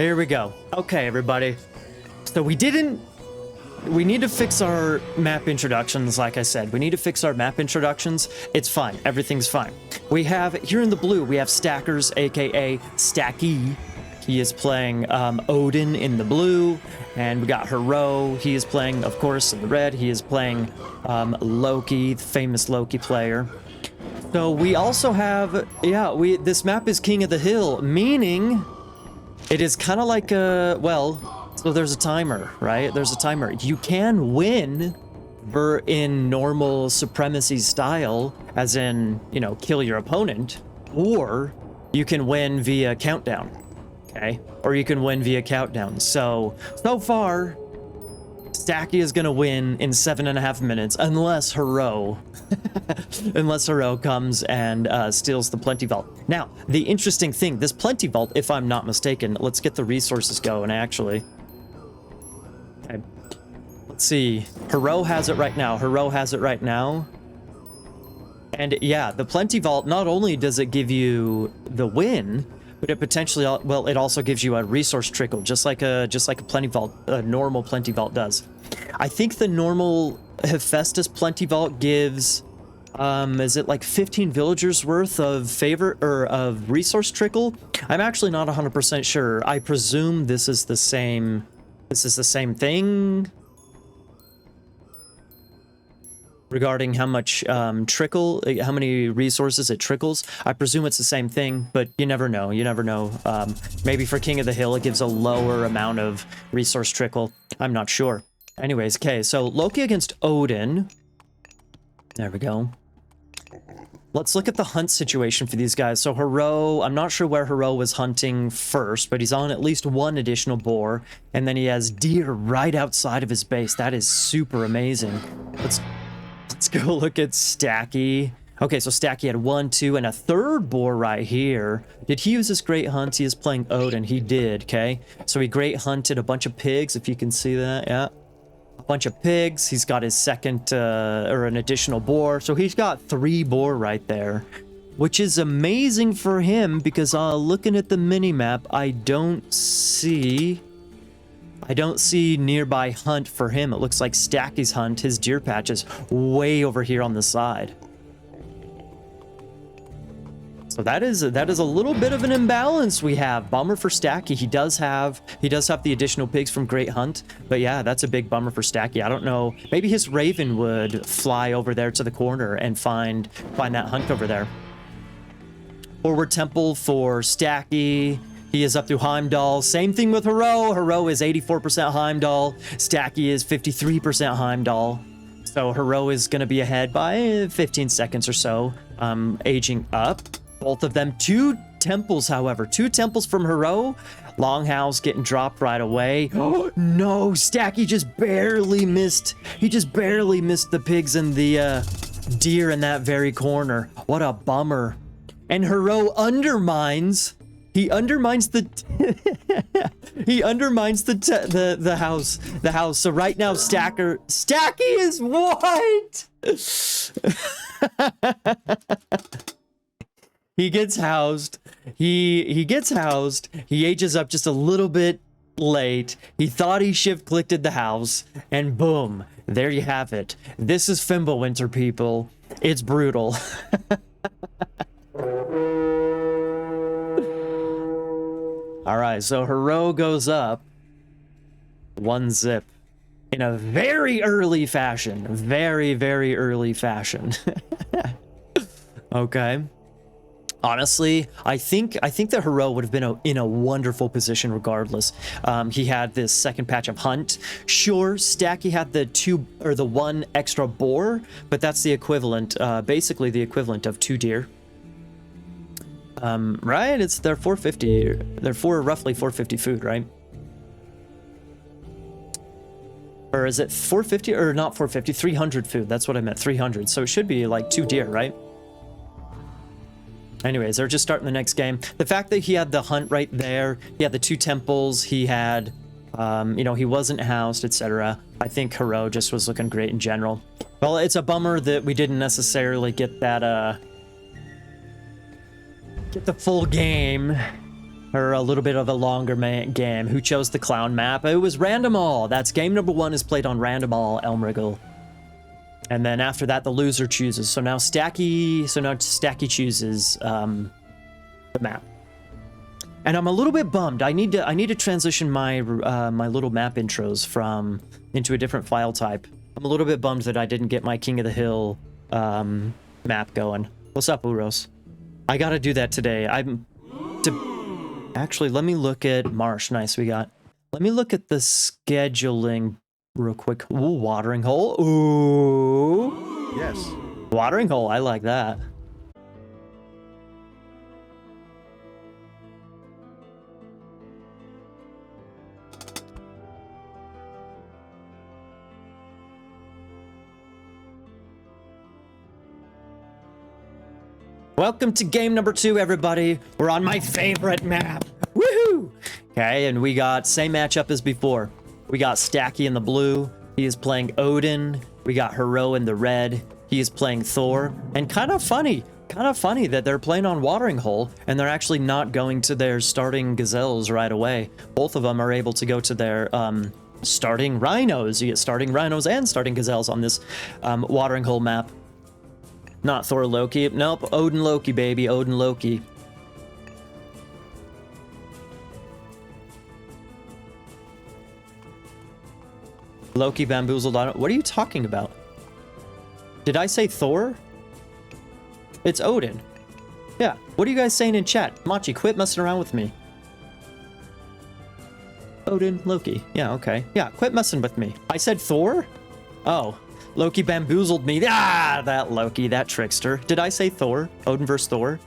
Here we go. Okay, everybody. So we need to fix our map introductions, like I said. We need to fix our map introductions. It's fine. Everything's fine. We have, here in the blue, we have Stackers, aka Stacky. He is playing Odin in the blue. And we got Herro. He is playing, of course, in the red. He is playing Loki, the famous Loki player. So we also have, this map is King of the Hill, meaning it is kind of like a, well, so there's a timer, right? There's a timer. You can win in normal supremacy style, as in, you know, kill your opponent, or you can win via countdown, okay? Or you can win via countdown. So far, Stacky is gonna win in 7.5 minutes, unless Herro, comes and steals the Plenty Vault. Now, the interesting thing, this Plenty Vault, if I'm not mistaken, let's get the resources going, actually. Okay. Let's see. Herro has it right now. And yeah, the Plenty Vault, not only does it give you the win, but it potentially, well, it also gives you a resource trickle, just like a Plenty Vault, a normal Plenty Vault does. I think the normal Hephaestus Plenty Vault gives, is it like 15 villagers worth of favor or of resource trickle? I'm actually not 100% sure. I presume this is the same. This is the same thing regarding how much trickle, how many resources it trickles. I presume it's the same thing, but you never know. You never know. Maybe for King of the Hill, it gives a lower amount of resource trickle. I'm not sure. Anyways, okay, so Loki against Odin. There we go. Let's look at the hunt situation for these guys. So Herro, I'm not sure where Herro was hunting first, but he's on at least one additional boar, and then he has deer right outside of his base. That is super amazing. Let's go look at Stacky. Okay, so Stacky had 1, 2, and a third boar right here. Did he use this great hunt? He is playing Odin. He did, okay? So he great hunted a bunch of pigs, if you can see that, yeah. A bunch of pigs. He's got his second, or an additional boar. So he's got 3 boar right there, which is amazing for him because looking at the mini-map, I don't see nearby hunt for him. It looks like Stacky's hunt, his deer patch, is way over here on the side. So that is a little bit of an imbalance we have. Bummer for Stacky. He does have the additional pigs from Great Hunt, but yeah, that's a big bummer for Stacky. I don't know. Maybe his Raven would fly over there to the corner and find that hunt over there. Forward temple for Stacky. He is up through Heimdall. Same thing with Herro. Herro is 84% Heimdall. Stacky is 53% Heimdall. So Herro is going to be ahead by 15 seconds or so, aging up. Both of them. 2 temples, however. 2 temples from Herro. Longhouse getting dropped right away. Oh, no. Stacky just barely missed. He just barely missed the pigs and the deer in that very corner. What a bummer. And Herro undermines... He undermines the house. So right now, Stacky is what? He gets housed. He gets housed. He ages up just a little bit late. He thought he shift clicked the house, and boom, there you have it. This is Fimbulwinter, people. It's brutal. All right, so Herro goes up 1 zip in a very early fashion. Very, very early fashion. Okay. Honestly, I think that Herro would have been in a wonderful position regardless. He had this second patch of hunt. Sure, Stacky had the 1 extra boar, but that's the equivalent, basically the equivalent of 2 deer. Right? They're 450. They're roughly 450 food, right? Or is it 450 or not 450? 300 food. That's what I meant. 300. So it should be like 2 deer, right? Anyways, they're just starting the next game. The fact that he had the hunt right there, he had the 2 temples, he had, you know, he wasn't housed, etc. I think Herro just was looking great in general. Well, it's a bummer that we didn't necessarily get that, get the full game or a little bit of a longer game. Who chose the clown map? It was Random All. That's game number 1 is played on Random All, Elmriggle. And then after that, the loser chooses. So now Stacky chooses the map. And I'm a little bit bummed. I need to transition my my little map intros into a different file type. I'm a little bit bummed that I didn't get my King of the Hill map going. What's up, Uros? I gotta do that today. Actually, let me look at Marsh. Nice, let me look at the scheduling real quick. Ooh, watering hole. Ooh. Yes. Watering hole. I like that. Welcome to game number 2, everybody. We're on my favorite map. Woohoo! Okay, and we got same matchup as before. We got Stacky in the blue. He is playing Odin. We got Herro in the red. He is playing Thor. And kind of funny that they're playing on Watering Hole and they're actually not going to their starting gazelles right away. Both of them are able to go to their starting rhinos. You get starting rhinos and starting gazelles on this Watering Hole map. Not Thor Loki. Nope, Odin Loki, baby. Odin Loki. Loki bamboozled on it. What are you talking about? Did I say Thor? It's Odin. Yeah. What are you guys saying in chat? Machi, quit messing around with me. Odin, Loki. Yeah, okay. Yeah, quit messing with me. I said Thor? Oh. Loki bamboozled me. Ah, that Loki, that trickster. Did I say Thor? Odin versus Thor?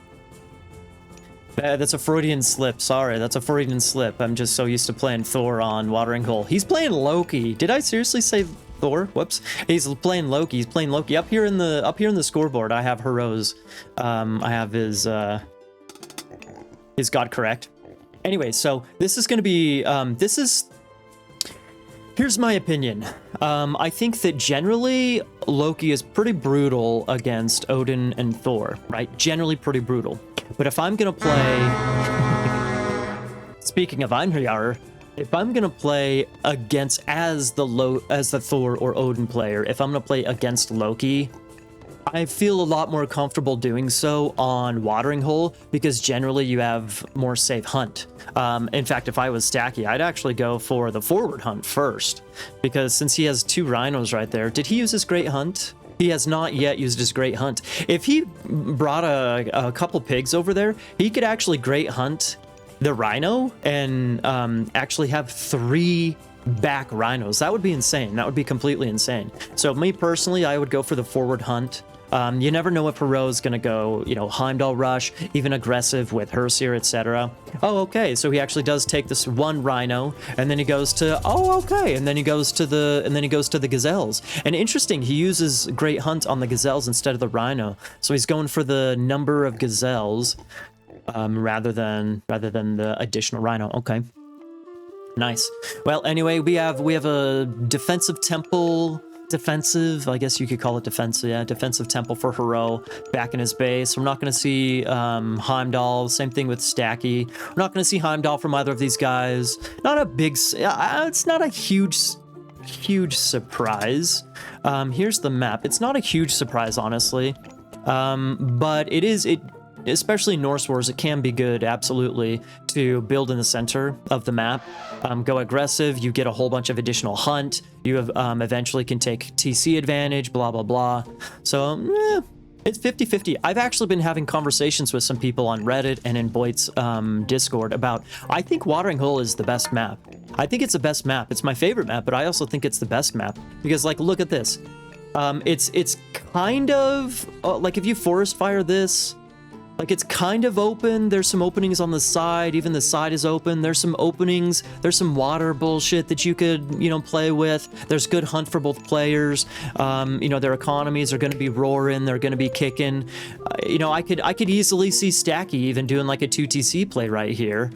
That's a Freudian slip. Sorry, that's a Freudian slip. I'm just so used to playing Thor on Watering Hole. He's playing Loki. Did I seriously say Thor? Whoops. He's playing Loki. He's playing Loki. Up here in the scoreboard, I have Herro's. I have his God correct. Anyway, so this is going to be here's my opinion. I think that generally Loki is pretty brutal against Odin and Thor, right? Generally pretty brutal. But if I'm gonna play, speaking of Einherjar, if I'm gonna play against as the Thor or Odin player, if I'm gonna play against Loki, I feel a lot more comfortable doing so on Watering Hole because generally you have more safe hunt. In fact, if I was Stacky, I'd actually go for the forward hunt first because since he has 2 rhinos right there, did he use his great hunt? He has not yet used his great hunt. If he brought a couple pigs over there, he could actually great hunt the rhino and actually have 3 back rhinos. That would be insane. That would be completely insane. So me personally, I would go for the forward hunt. You never know if Herro is going to go, Heimdall rush, even aggressive with Herseer, etc. Oh, okay. So he actually does take this 1 rhino, and then he goes to and then he goes to the gazelles. And interesting, he uses Great Hunt on the gazelles instead of the rhino. So he's going for the number of gazelles rather than the additional rhino. Okay. Nice. Well, anyway, we have a defensive temple. I guess you could call it defensive. Yeah, defensive temple for Herro back in his base. We're not going to see Heimdall. Same thing with Stacky. We're not going to see Heimdall from either of these guys. Not a big. It's not a huge surprise. Here's the map. It's not a huge surprise, honestly, but it is. Especially Norse Wars, it can be good, absolutely, to build in the center of the map. Go aggressive, you get a whole bunch of additional hunt, you have eventually can take TC advantage, blah, blah, blah. So, it's 50-50. I've actually been having conversations with some people on Reddit and in Boyd's Discord about, I think Watering Hole is the best map. I think it's the best map. It's my favorite map, but I also think it's the best map. Because, look at this. It's kind of, like, if you forest fire this, it's kind of open. There's some openings on the side. Even the side is open. There's some openings. There's some water bullshit that you could, play with. There's good hunt for both players. Their economies are going to be roaring. They're going to be kicking. I could easily see Stacky even doing a 2TC play right here.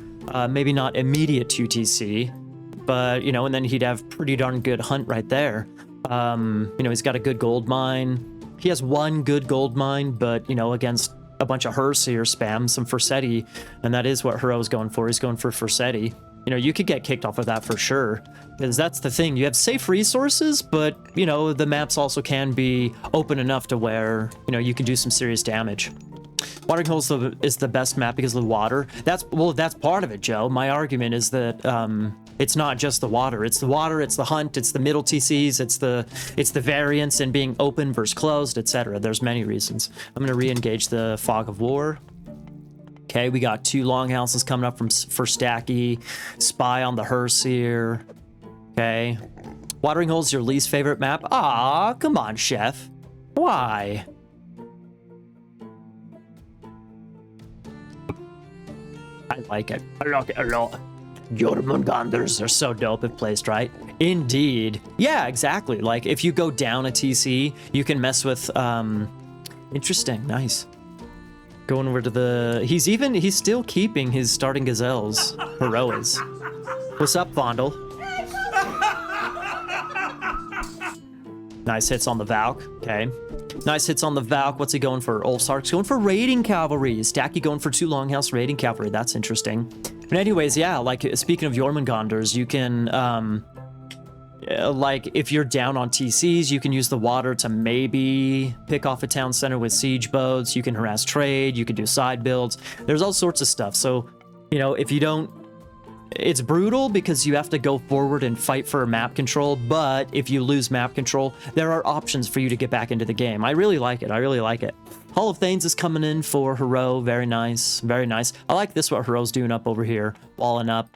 Maybe not immediate 2TC, but, and then he'd have pretty darn good hunt right there. He's got a good gold mine. He has 1 good gold mine, but, against a bunch of Herseer spam, some Fursetti, and that is what Herro's going for. He's going for Fursetti. You know, you could get kicked off of that for sure, because that's the thing. You have safe resources, but, you know, the maps also can be open enough to where, you know, you can do some serious damage. Watering Hole is the best map because of the water. That's part of it, Joe. My argument is that it's not just the water. It's the water, it's the hunt, it's the middle TCs, it's the variance in being open versus closed, etc. There's many reasons. I'm going to re-engage the Fog of War. Okay, we got 2 longhouses coming up for Stacky. Spy on the Herseer. Okay. Watering Hole's your least favorite map? Ah, come on, Chef. Why? I like it. I like it a lot. Jormungandrs are so dope if placed right. Indeed. Yeah, exactly. Like, if you go down a TC, you can mess with... Interesting. Nice. Going over to the... He's still keeping his starting gazelles. Herro is. What's up, Vondel? Nice hits on the Valk. Okay. Nice hits on the Valk. What's he going for? Ulfsark's going for raiding cavalry. Stacky going for 2 longhouse raiding cavalry. That's interesting. But anyways, yeah, like, speaking of Jormungandrs, you can, like, if you're down on TCs, you can use the water to maybe pick off a town center with siege boats. You can harass trade. You can do side builds. There's all sorts of stuff. So, you know, if you don't... It's brutal because you have to go forward and fight for map control, but if you lose map control, there are options for you to get back into the game. I really like it. I really like it. Hall of Thanes is coming in for Herro. Very nice. Very nice. I like this, what Herro's doing up over here, walling up.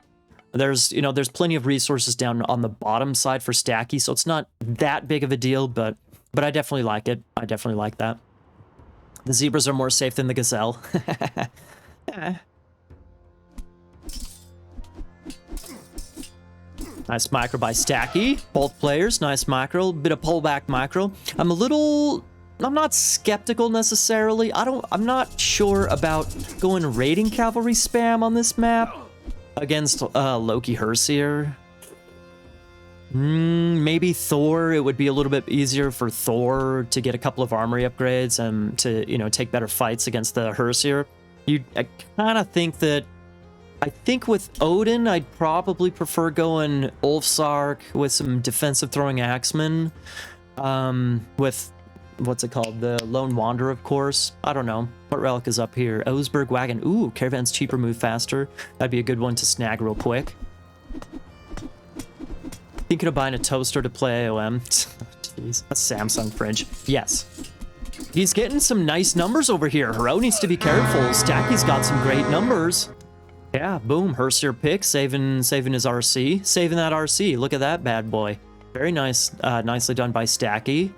There's, you know, there's plenty of resources down on the bottom side for Stacky, so it's not that big of a deal, but I definitely like it. I definitely like that. The zebras are more safe than the gazelle. Nice micro by Stacky. Both players, nice micro. Bit of pullback micro. I'm not skeptical necessarily. I'm not sure about going raiding cavalry spam on this map against Loki Herseer. Maybe Thor. It would be a little bit easier for Thor to get a couple of armory upgrades and to, you know, take better fights against the Herseer. I kind of think that... I think with Odin, I'd probably prefer going Ulfsark with some defensive throwing axemen. With, what's it called? The Lone Wanderer, of course. I don't know. What relic is up here? Oseberg Wagon. Ooh, Caravan's cheaper, move faster. That'd be a good one to snag real quick. Thinking of buying a toaster to play AOM. Jeez, a Samsung fridge. Yes. He's getting some nice numbers over here. Herro needs to be careful. Stacky's got some great numbers. Yeah, boom, Herseer pick, saving his RC. Saving that RC, look at that bad boy. Very nice, nicely done by Stacky.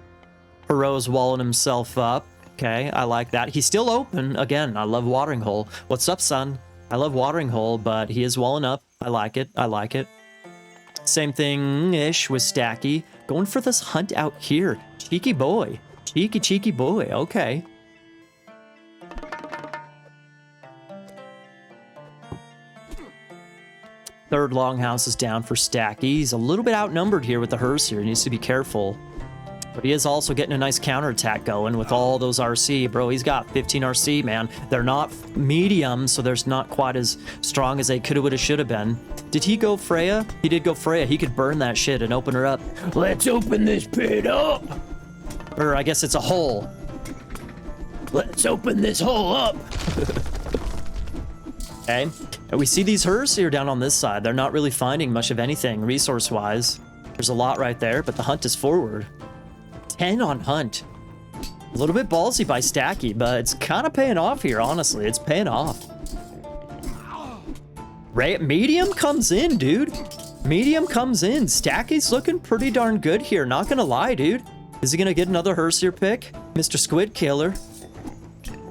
Herro's walling himself up. Okay, I like that. He's still open. Again, I love Watering Hole. What's up, son? I love Watering Hole, but he is walling up. I like it, I like it. Same thing-ish with Stacky. Going for this hunt out here. Cheeky boy. Cheeky boy, okay. Third longhouse is down for Stacky. He's a little bit outnumbered here with the Herseer. He needs to be careful. But he is also getting a nice counterattack going with all those RC. Bro, he's got 15 RC, man. They're not medium, so they're not quite as strong as they coulda, woulda, shoulda been. Did he go Freya? He did go Freya. He could burn that shit and open her up. Let's open this pit up! Or I guess it's a hole. Let's open this hole up! Okay. And we see these Herseer down on this side. They're not really finding much of anything resource-wise. There's a lot right there, but the hunt is forward. 10 on hunt. A little bit ballsy by Stacky, but it's kind of paying off here, honestly. It's paying off. Medium comes in, dude. Medium comes in. Stacky's looking pretty darn good here. Not gonna lie, dude. Is he gonna get another Herseer pick? Mr. Squid Killer.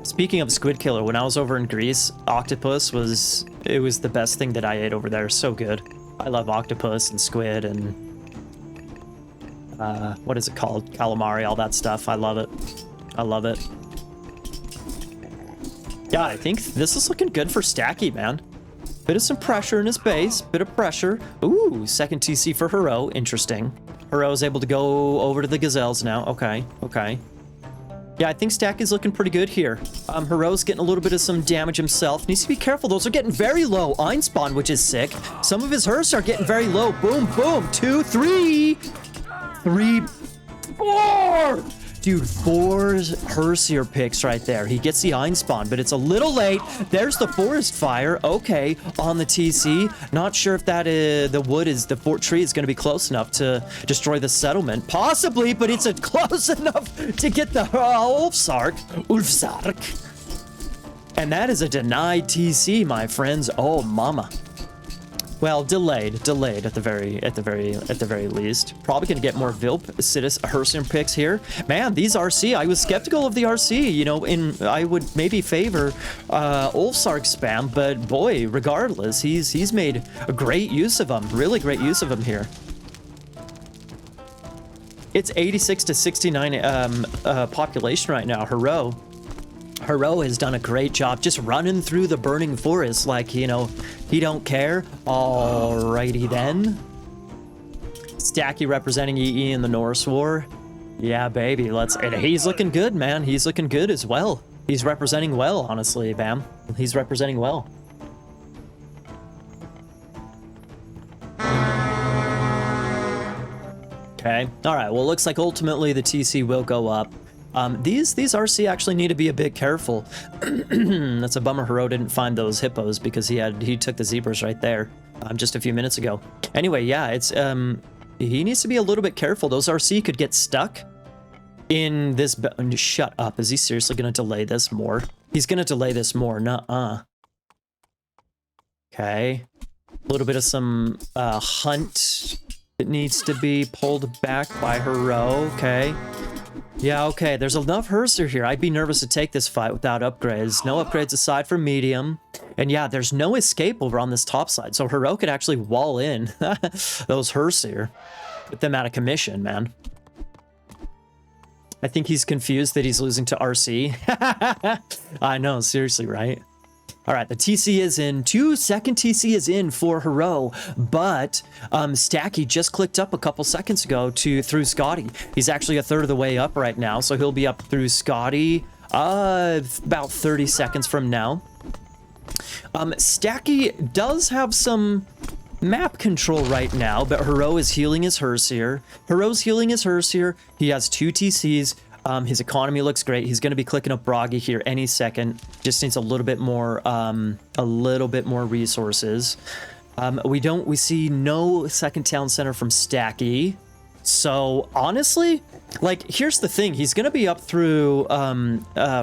Speaking of Squid Killer, when I was over in Greece, octopus was the best thing that I ate over there. So good. I love octopus and squid and what is it called? Calamari, all that stuff. I love it. I love it. Yeah, I think this is looking good for Stacky, man. Bit of some pressure in his base. Bit of pressure. Ooh, second TC for Herro. Interesting. Herro is able to go over to the gazelles now. Okay, okay. Yeah, I think Stacky's looking pretty good here. Herro's getting a little bit of some damage himself. Needs to be careful. Those are getting very low. Einspawn, which is sick. Some of his Hearse are getting very low. Boom, boom. 2, 3. 3, 4. Dude, 4 Hersier picks right there. He gets the Einspawn, but it's a little late. There's the Forest Fire. Okay, on the TC. Not sure if that the wood is, the fort tree is going to be close enough to destroy the settlement. Possibly, but it's close enough to get the Ulfsark. And that is a denied TC, my friends. Oh, mama. Well, delayed at the very least. Probably gonna get more Vilp, Sidus, Hersian picks here. Man, these RC, I was skeptical of the RC, you know, I would maybe favor Ulfsark spam, but boy, regardless, he's made a great use of them, really great use of them here. It's 86 to 69 population right now. Herro has done a great job just running through the burning forest like, you know, he don't care. Alrighty then. Stacky representing EE in the Norse War. Yeah, baby, and he's looking good, man. He's looking good as well. He's representing well, honestly, Bam. He's representing well. Okay, all right, well, it looks like ultimately the TC will go up. These RC actually need to be a bit careful. That's a bummer Herro didn't find those hippos because he took the zebras right there just a few minutes ago. Anyway, yeah, it's he needs to be a little bit careful. Those RC could get stuck in this. Shut up! Is he seriously going to delay this more? He's going to delay this more. Nuh-uh. Okay, a little bit of some hunt that needs to be pulled back by Herro. Okay. Yeah, okay, there's enough Herser here. I'd be nervous to take this fight without upgrades. No upgrades aside from medium. And yeah, there's no escape over on this top side. So Herro could actually wall in those Herser. Put them out of commission, man. I think he's confused that he's losing to RC. I know, seriously, right? All right, the TC is in. Second TC is in for Herro, but Stacky just clicked up a couple seconds ago through Scotty. He's actually a third of the way up right now, so he'll be up through Scotty about 30 seconds from now. Stacky does have some map control right now, but Herro is healing his Hersier. Herro's healing his Hersier. He has 2 TCs. His economy looks great. He's going to be clicking up Bragi here any second. Just needs a little bit more resources. We see no second town center from Stacky. So honestly, like, here's the thing. He's going to be up through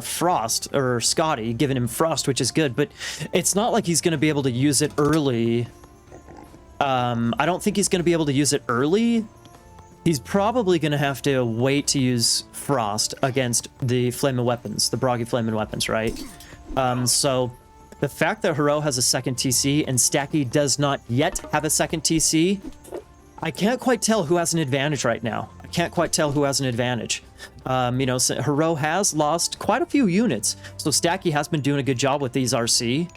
Frost, or Scotty, giving him Frost, which is good, but it's not like he's going to be able to use it early. I don't think he's going to be able to use it early. He's probably going to have to wait to use Frost against the Flaming Weapons, the Bragi Flaming Weapons, right? So the fact that Herro has a second TC and Stacky does not yet have a second TC, I can't quite tell who has an advantage right now. I can't quite tell who has an advantage. You know, Herro has lost quite a few units, so Stacky has been doing a good job with these RC.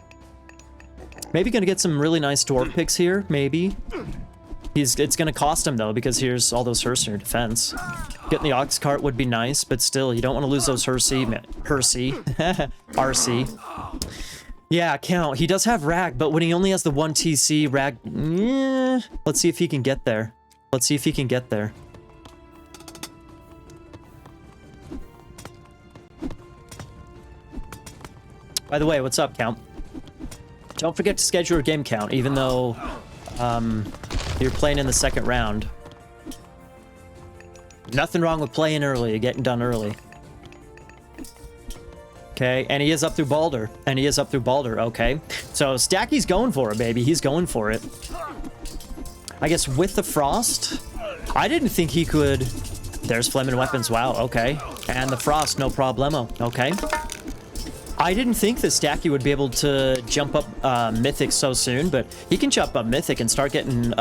Maybe going to get some really nice dwarf picks here, maybe. It's going to cost him, though, because here's all those Hersier defense. Getting the Ox Cart would be nice, but still, you don't want to lose those RC. Yeah, count. He does have Rag, but when he only has the 1 TC, Rag... Let's see if he can get there. Let's see if he can get there. By the way, what's up, Count? Don't forget to schedule your game count, even though... you're playing in the second round. Nothing wrong with playing early, getting done early. Okay, and he is up through Balder. Okay. So Stacky's going for it, baby. He's going for it. I guess with the Frost, I didn't think he could... There's Flaming Weapons. Wow, okay. And the Frost, no problemo. Okay. I didn't think that Stacky would be able to jump up Mythic so soon, but he can jump up Mythic and start getting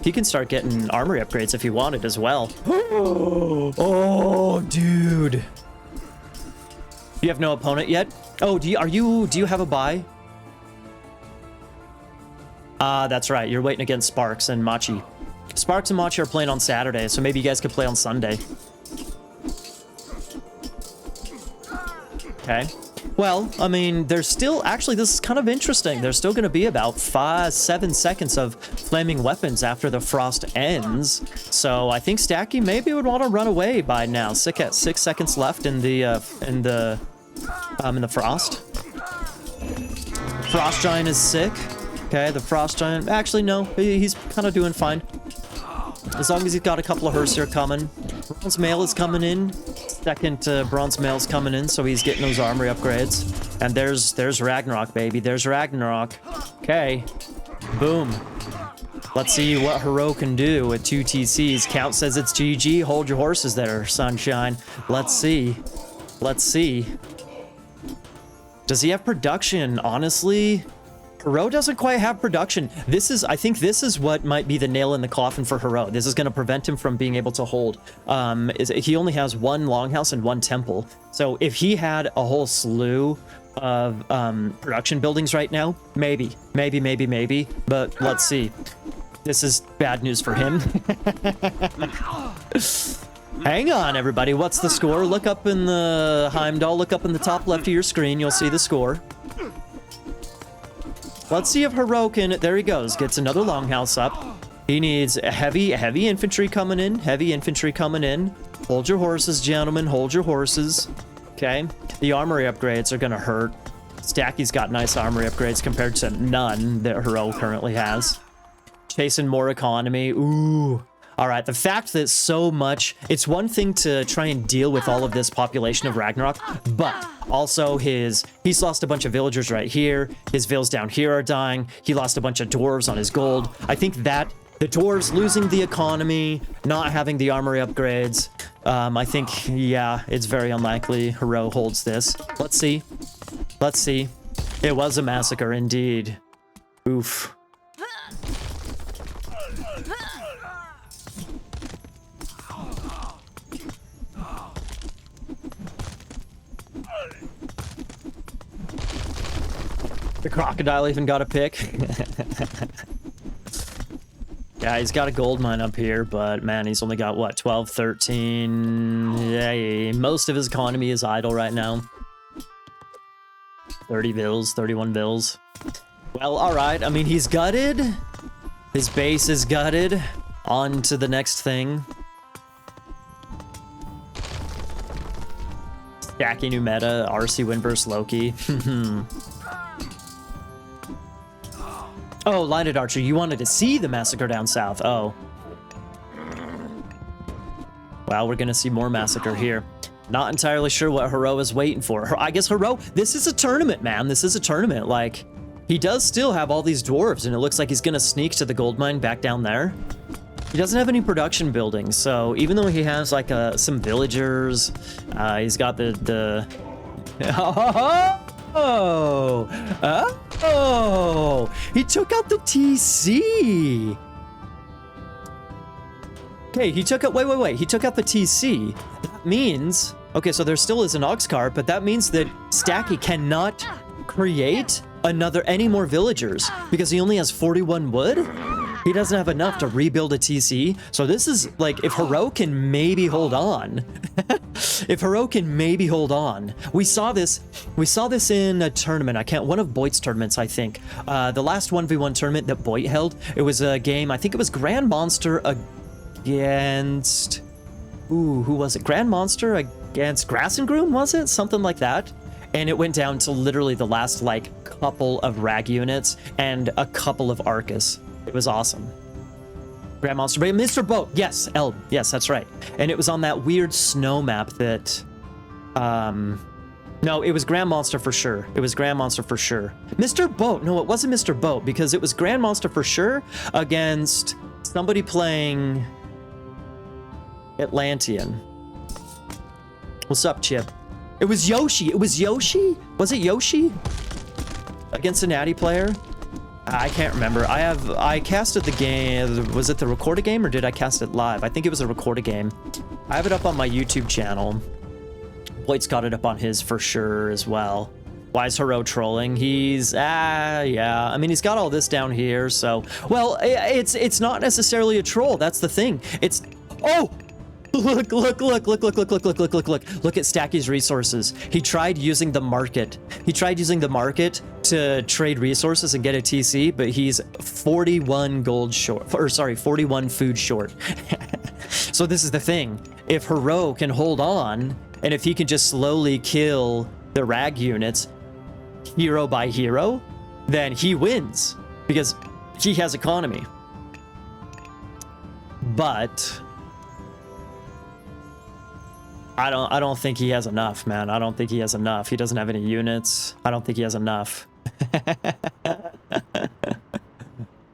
he can start getting armory upgrades if he wanted as well. Oh, dude. You have no opponent yet? Oh, do you have a buy? That's right. You're waiting against Sparks and Machi. Sparks and Machi are playing on Saturday, so maybe you guys could play on Sunday. Okay. Well, I mean, there's still, actually, this is kind of interesting. There's still going to be about 5-7 seconds of flaming weapons after the frost ends. So I think Stacky maybe would want to run away by now. 6 seconds left in the frost. Frost Giant is sick. Okay, the Frost Giant, actually, no, he's kind of doing fine. As long as he's got a couple of Herro coming. Bronze Mail is coming in. Second Bronze Mail's coming in, so he's getting those armory upgrades. And there's Ragnarok, baby. There's Ragnarok. Okay. Boom. Let's see what Herro can do with 2 TCs. Count says it's GG. Hold your horses there, sunshine. Let's see. Let's see. Does he have production? Honestly, Herro doesn't quite have production. I think this is what might be the nail in the coffin for Herro. This is going to prevent him from being able to hold. He only has 1 longhouse and 1 temple. So if he had a whole slew of production buildings right now, maybe. But let's see. This is bad news for him. Hang on, everybody. What's the score? Look up in the Heimdall. Look up in the top left of your screen. You'll see the score. Let's see if Herro can... There he goes. Gets another longhouse up. He needs heavy infantry coming in. Heavy infantry coming in. Hold your horses, gentlemen. Hold your horses. Okay. The armory upgrades are going to hurt. Stacky's got nice armory upgrades compared to none that Herro currently has. Chasing more economy. Ooh. All right, the fact that so much... It's one thing to try and deal with all of this population of Ragnarok, but also he's lost a bunch of villagers right here. His vills down here are dying. He lost a bunch of dwarves on his gold. I think that the dwarves losing the economy, not having the armory upgrades, I think, yeah, it's very unlikely Herro holds this. Let's see. Let's see. It was a massacre indeed. Oof. The crocodile even got a pick. Yeah, he's got a gold mine up here, but man, he's only got, what, 12, 13... Yeah, most of his economy is idle right now. 30 bills, 31 bills. Well, alright, I mean, he's gutted. His base is gutted. On to the next thing. Stacky new meta, RC win versus Loki. Oh, Lighted Archer, you wanted to see the massacre down south. Oh. Well, we're gonna see more massacre here. Not entirely sure what Herro is waiting for. I guess Herro, this is a tournament, man. This is a tournament. Like, he does still have all these dwarves, and it looks like he's gonna sneak to the gold mine back down there. He doesn't have any production buildings, so even though he has, like, some villagers, he's got the... Oh, he took out the TC. Okay, he took out, wait. He took out the TC. That means, okay, so there still is an ox cart, but that means that Stacky cannot create any more villagers because he only has 41 wood. He doesn't have enough to rebuild a TC. So this is like, if Herro can maybe hold on. If Herro can maybe hold on. We saw this in a tournament. One of Boyd's tournaments, I think. The last 1v1 tournament that Boyd held, it was a game, I think it was Grand Monster against... Ooh, who was it? Grand Monster against Grassengroom, was it? Something like that. And it went down to literally the last, like, couple of Rag units and a couple of Arcus. It was awesome. Grand Monster, but Mr. Boat, yes, Elm, yes, that's right. And it was on that weird snow map that, no, it was Grand Monster for sure. It was Grand Monster for sure. Mr. Boat, no, it wasn't Mr. Boat, because it was Grand Monster for sure against somebody playing Atlantean. What's up, Chip? It was Yoshi. It was Yoshi? Was it Yoshi? Against a natty player? I can't remember. I casted the game. Was it the recorded game or did I cast it live? I think it was a recorded game. I have it up on my YouTube channel. Blake's got it up on his for sure as well. Why is Herro trolling? He's, yeah. I mean, he's got all this down here, so... Well, it's not necessarily a troll. That's the thing. It's... Oh! Look, look, look, look, look, look, look, look, look, look, look. Look at Stacky's resources. He tried using the market. He tried using the market to trade resources and get a TC, but he's 41 gold short, or sorry, 41 food short. So this is the thing. If Herro can hold on, and if he can just slowly kill the rag units hero by hero, then he wins because he has economy. But I don't think he has enough, man. I don't think he has enough. He doesn't have any units. I don't think he has enough.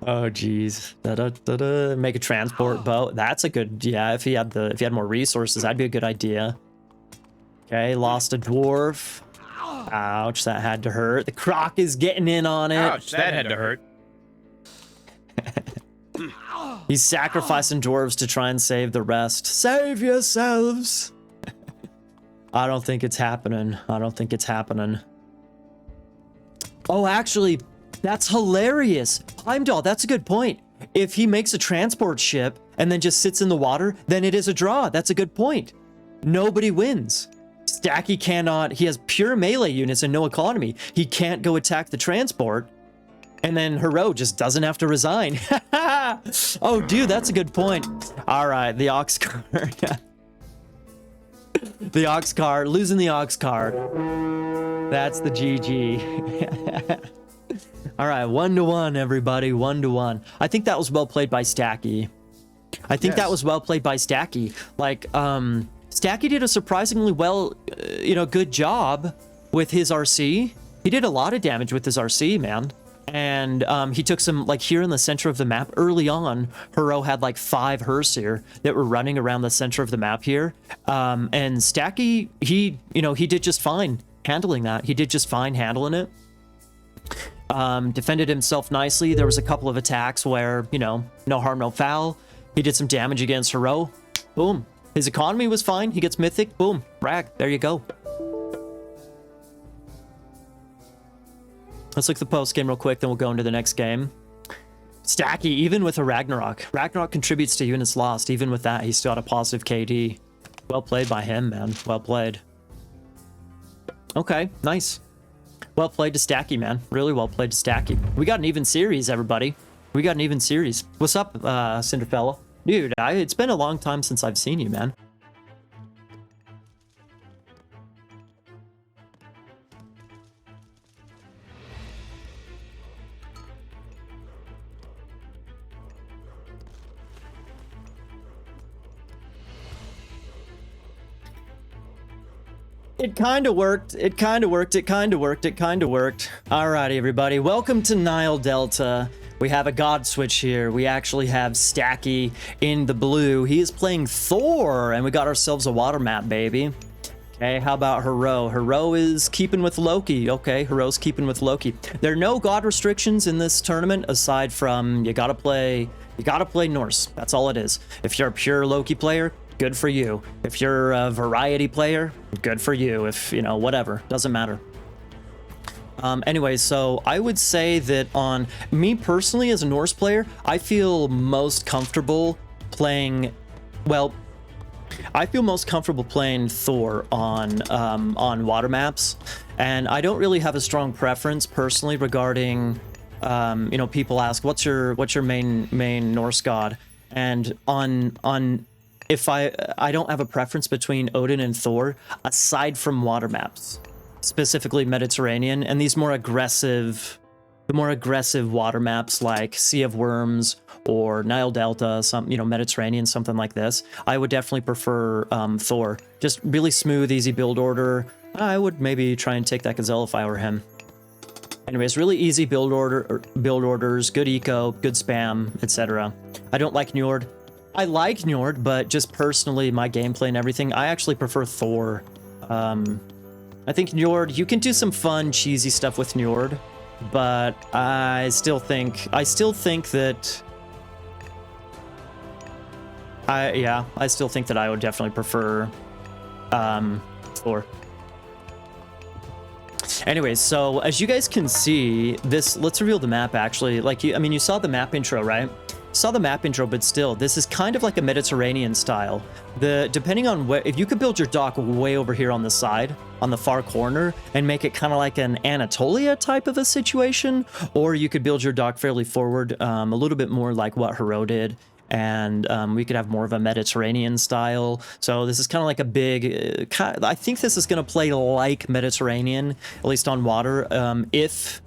Oh geez. Make a transport boat. That's a good, yeah, if he had more resources, that'd be a good idea. Okay, lost a dwarf. Ouch, that had to hurt. The croc is getting in on it. Ouch, that had to hurt. He's sacrificing dwarves to try and save the rest. Save yourselves. I don't think it's happening. I don't think it's happening. Oh, actually, that's hilarious. Heimdall, that's a good point. If he makes a transport ship and then just sits in the water, then it is a draw. That's a good point. Nobody wins. Stacky cannot, he has pure melee units and no economy. He can't go attack the transport. And then Herro just doesn't have to resign. Oh, dude, that's a good point. All right, the ox card. The ox card, losing the ox card. That's the GG. All right, 1-1, everybody, 1-1. I think that was well played by Stacky. I think that was well played by Stacky. Like, Stacky did a surprisingly well, good job with his RC. He did a lot of damage with his RC, man. And he took some, like here in the center of the map early on, Herro had like 5 Herseer that were running around the center of the map here. And Stacky, he did just fine handling that. He did just fine handling it. Defended himself nicely. There was a couple of attacks where, no harm, no foul. He did some damage against Herro. Boom. His economy was fine. He gets mythic. Boom. Rag. There you go. Let's look at the post game real quick, then we'll go into the next game. Stacky, even with a Ragnarok. Ragnarok contributes to units lost. Even with that, he's still at a positive KD. Well played by him, man. Well played. Okay, nice. Well played to Stacky, man. Really well played to Stacky. We got an even series, everybody. We got an even series. What's up, Cinderfella? Dude, it's been a long time since I've seen you, man. It kind of worked. It kind of worked. It kind of worked. It kind of worked. Alrighty, everybody. Welcome to Nile Delta. We have a god switch here. We actually have Stacky in the blue. He is playing Thor, and we got ourselves a water map, baby. Okay, how about Herro? Herro is keeping with Loki. Okay, Herro's keeping with Loki. There are no god restrictions in this tournament aside from you gotta play Norse. That's all it is. If you're a pure Loki player, good for you. If you're a variety player, good for you. If, whatever, doesn't matter. Anyway, so I would say that on me personally as a Norse player, I feel most comfortable playing, I feel most comfortable playing Thor on water maps, and I don't really have a strong preference personally regarding, people ask what's your main Norse god, and if I don't have a preference between Odin and Thor aside from water maps, specifically Mediterranean, and these more aggressive water maps like Sea of Worms or Nile Delta, Mediterranean, something like this. I would definitely prefer Thor. Just really smooth, easy build order. I would maybe try and take that Gazelle if I were him. Anyways, really easy build orders, good eco, good spam, etc. I don't like Njord. I like Njord, but just personally, my gameplay and everything, I actually prefer Thor. I think Njord, you can do some fun, cheesy stuff with Njord, but I still think that I would definitely prefer Thor. Anyways, so as you guys can see, let's reveal the map actually. You saw the map intro, right? saw the map intro, but still, this is kind of like a Mediterranean style. Depending on where, if you could build your dock way over here on the side, on the far corner, and make it kind of like an Anatolia type of a situation, or you could build your dock fairly forward, a little bit more like what Herro did, and we could have more of a Mediterranean style. So this is kind of like a big, I think this is going to play like Mediterranean, at least on water, if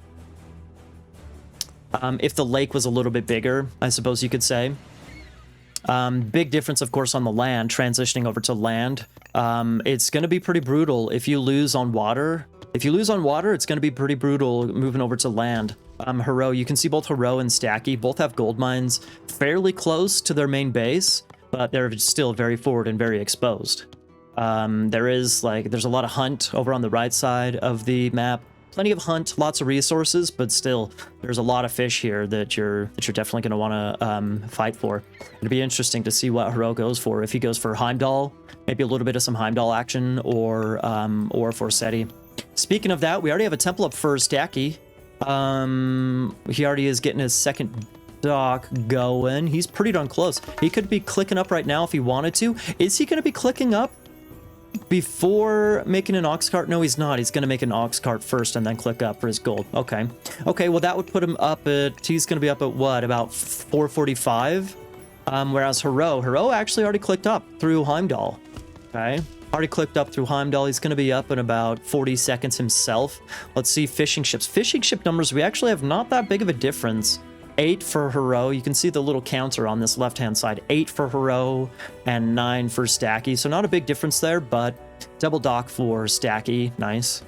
the lake was a little bit bigger, I suppose you could say. Big difference, of course, on the land, transitioning over to land. It's going to be pretty brutal if you lose on water. If you lose on water, it's going to be pretty brutal moving over to land. Herro, you can see both Herro and Stacky both have gold mines fairly close to their main base, but they're still very forward and very exposed. There's a lot of hunt over on the right side of the map. Plenty of hunt, lots of resources, but still, there's a lot of fish here that you're definitely going to want to fight for. It'll be interesting to see what Herro goes for. If he goes for Heimdall, maybe a little bit of some Heimdall action, or for Seti. Speaking of that, we already have a temple up for Stacky. He already is getting his second dock going. He's pretty darn close. He could be clicking up right now if he wanted to. Is he going to be clicking up before making an ox cart? No, he's not. He's going to make an ox cart first and then click up for his gold. Okay. Okay, well, that would put him up at... He's going to be up at what? About 445? Whereas Herro actually already clicked up through Heimdall. Okay. Already clicked up through Heimdall. He's going to be up in about 40 seconds himself. Let's see fishing ships. Fishing ship numbers, we actually have not that big of a difference. 8 for Herro. You can see the little counter on this left-hand side. 8 for Herro and 9 for Stacky. So not a big difference there, but double dock for Stacky. Nice.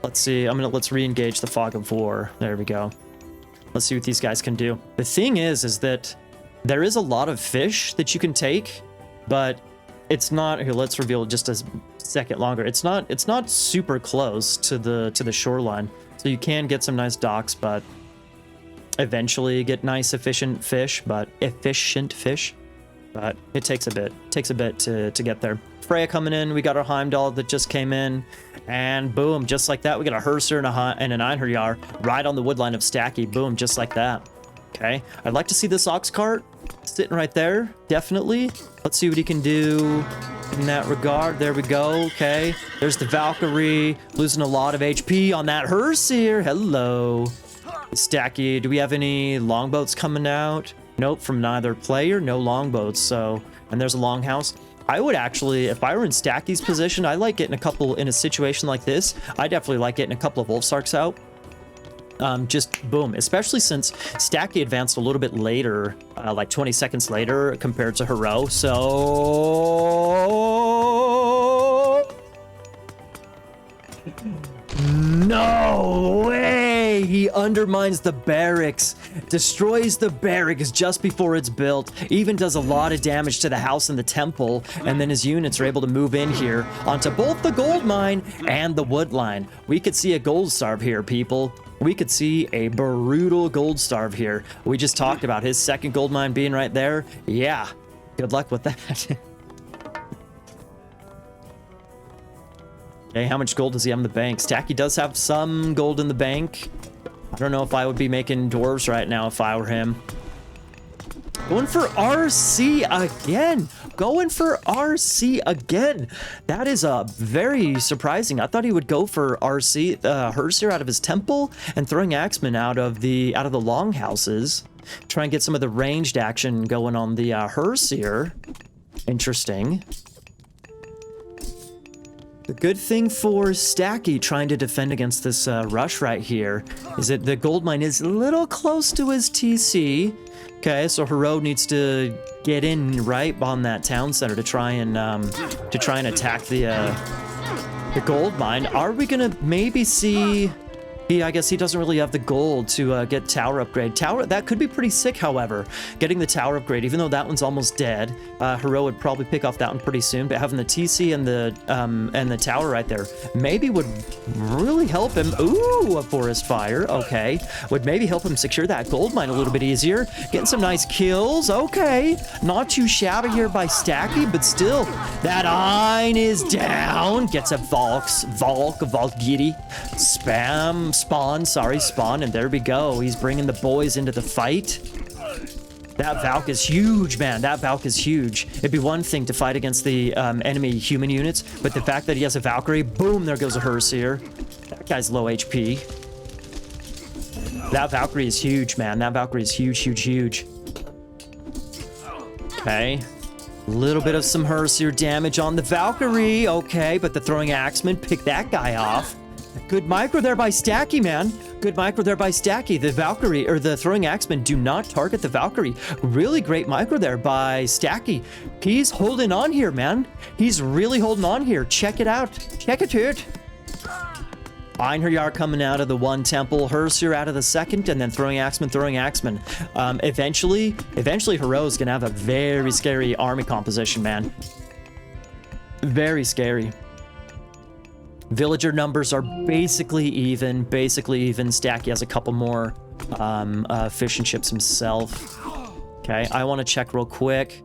Let's see. Let's re-engage the Fog of War. There we go. Let's see what these guys can do. The thing is that there is a lot of fish that you can take, but it's not... Here, let's reveal just a second longer. It's not super close to the shoreline. So you can get some nice docks, but eventually get nice efficient fish, but it takes a bit to get there. Freya coming in. We got our Heimdall that just came in, and boom, just like that, we got a Herser and an Einherjar right on the woodline of Stacky. Boom, just like that. Okay, I'd like to see this ox cart sitting right there, definitely. Let's see what he can do in that regard. There we go. Okay, there's the Valkyrie losing a lot of HP on that Herser. Hello. Stacky, do we have any longboats coming out? Nope, from neither player, no longboats. So, and there's a longhouse. I would actually, if I were in Stacky's position, I like getting a couple in a situation like this. I definitely like getting a couple of Wolfsarks out. Just boom, especially since Stacky advanced a little bit later, like 20 seconds later compared to Herro. So no way! He undermines the barracks, destroys the barracks just before it's built, even does a lot of damage to the house and the temple, and then his units are able to move in here onto both the gold mine and the wood line. We could see a gold starve here, people. We could see a brutal gold starve here. We just talked about his second gold mine being right there. Yeah, good luck with that. Okay, how much gold does he have in the bank? Stacky does have some gold in the bank. I don't know if I would be making dwarves right now if I were him. Going for RC again. Going for RC again. That is very surprising. I thought he would go for RC, Herser out of his temple and throwing Axeman out of the longhouses. Try and get some of the ranged action going on the Herser. Interesting. The good thing for Stacky trying to defend against this rush right here is that the gold mine is a little close to his TC. Okay, so Herro needs to get in right on that town center to try and attack the gold mine. Are we gonna maybe see? I guess he doesn't really have the gold to get tower upgrade. That could be pretty sick, however. Getting the tower upgrade, even though that one's almost dead. Herro would probably pick off that one pretty soon, but having the TC and the tower right there maybe would really help him. Ooh, a forest fire. Okay. Would maybe help him secure that gold mine a little bit easier. Getting some nice kills. Okay. Not too shabby here by Stacky, but still. That Ein is down. Gets a Valkyrie. Spawn, and there we go. He's bringing the boys into the fight. That Valk is huge, man. That Valk is huge. It'd be one thing to fight against the enemy human units, but the fact that he has a Valkyrie, boom, there goes a Herseer. That guy's low HP. That Valkyrie is huge, man. That Valkyrie is huge, huge, huge. Okay. A little bit of some Herseer damage on the Valkyrie. Okay, but the throwing axeman picked that guy off. Good micro there by Stacky, man. Good micro there by Stacky. The Valkyrie, or the throwing axeman, do not target the Valkyrie. Really great micro there by Stacky. He's holding on here, man. He's really holding on here. Check it out. Check it out. Einherjar coming out of the one temple, Herseer out of the second, and then throwing axeman. Eventually Herro's gonna have a very scary army composition, man. Very scary. Villager numbers are basically even. Stacky has a couple more fish and chips himself. Okay, I want to check real quick.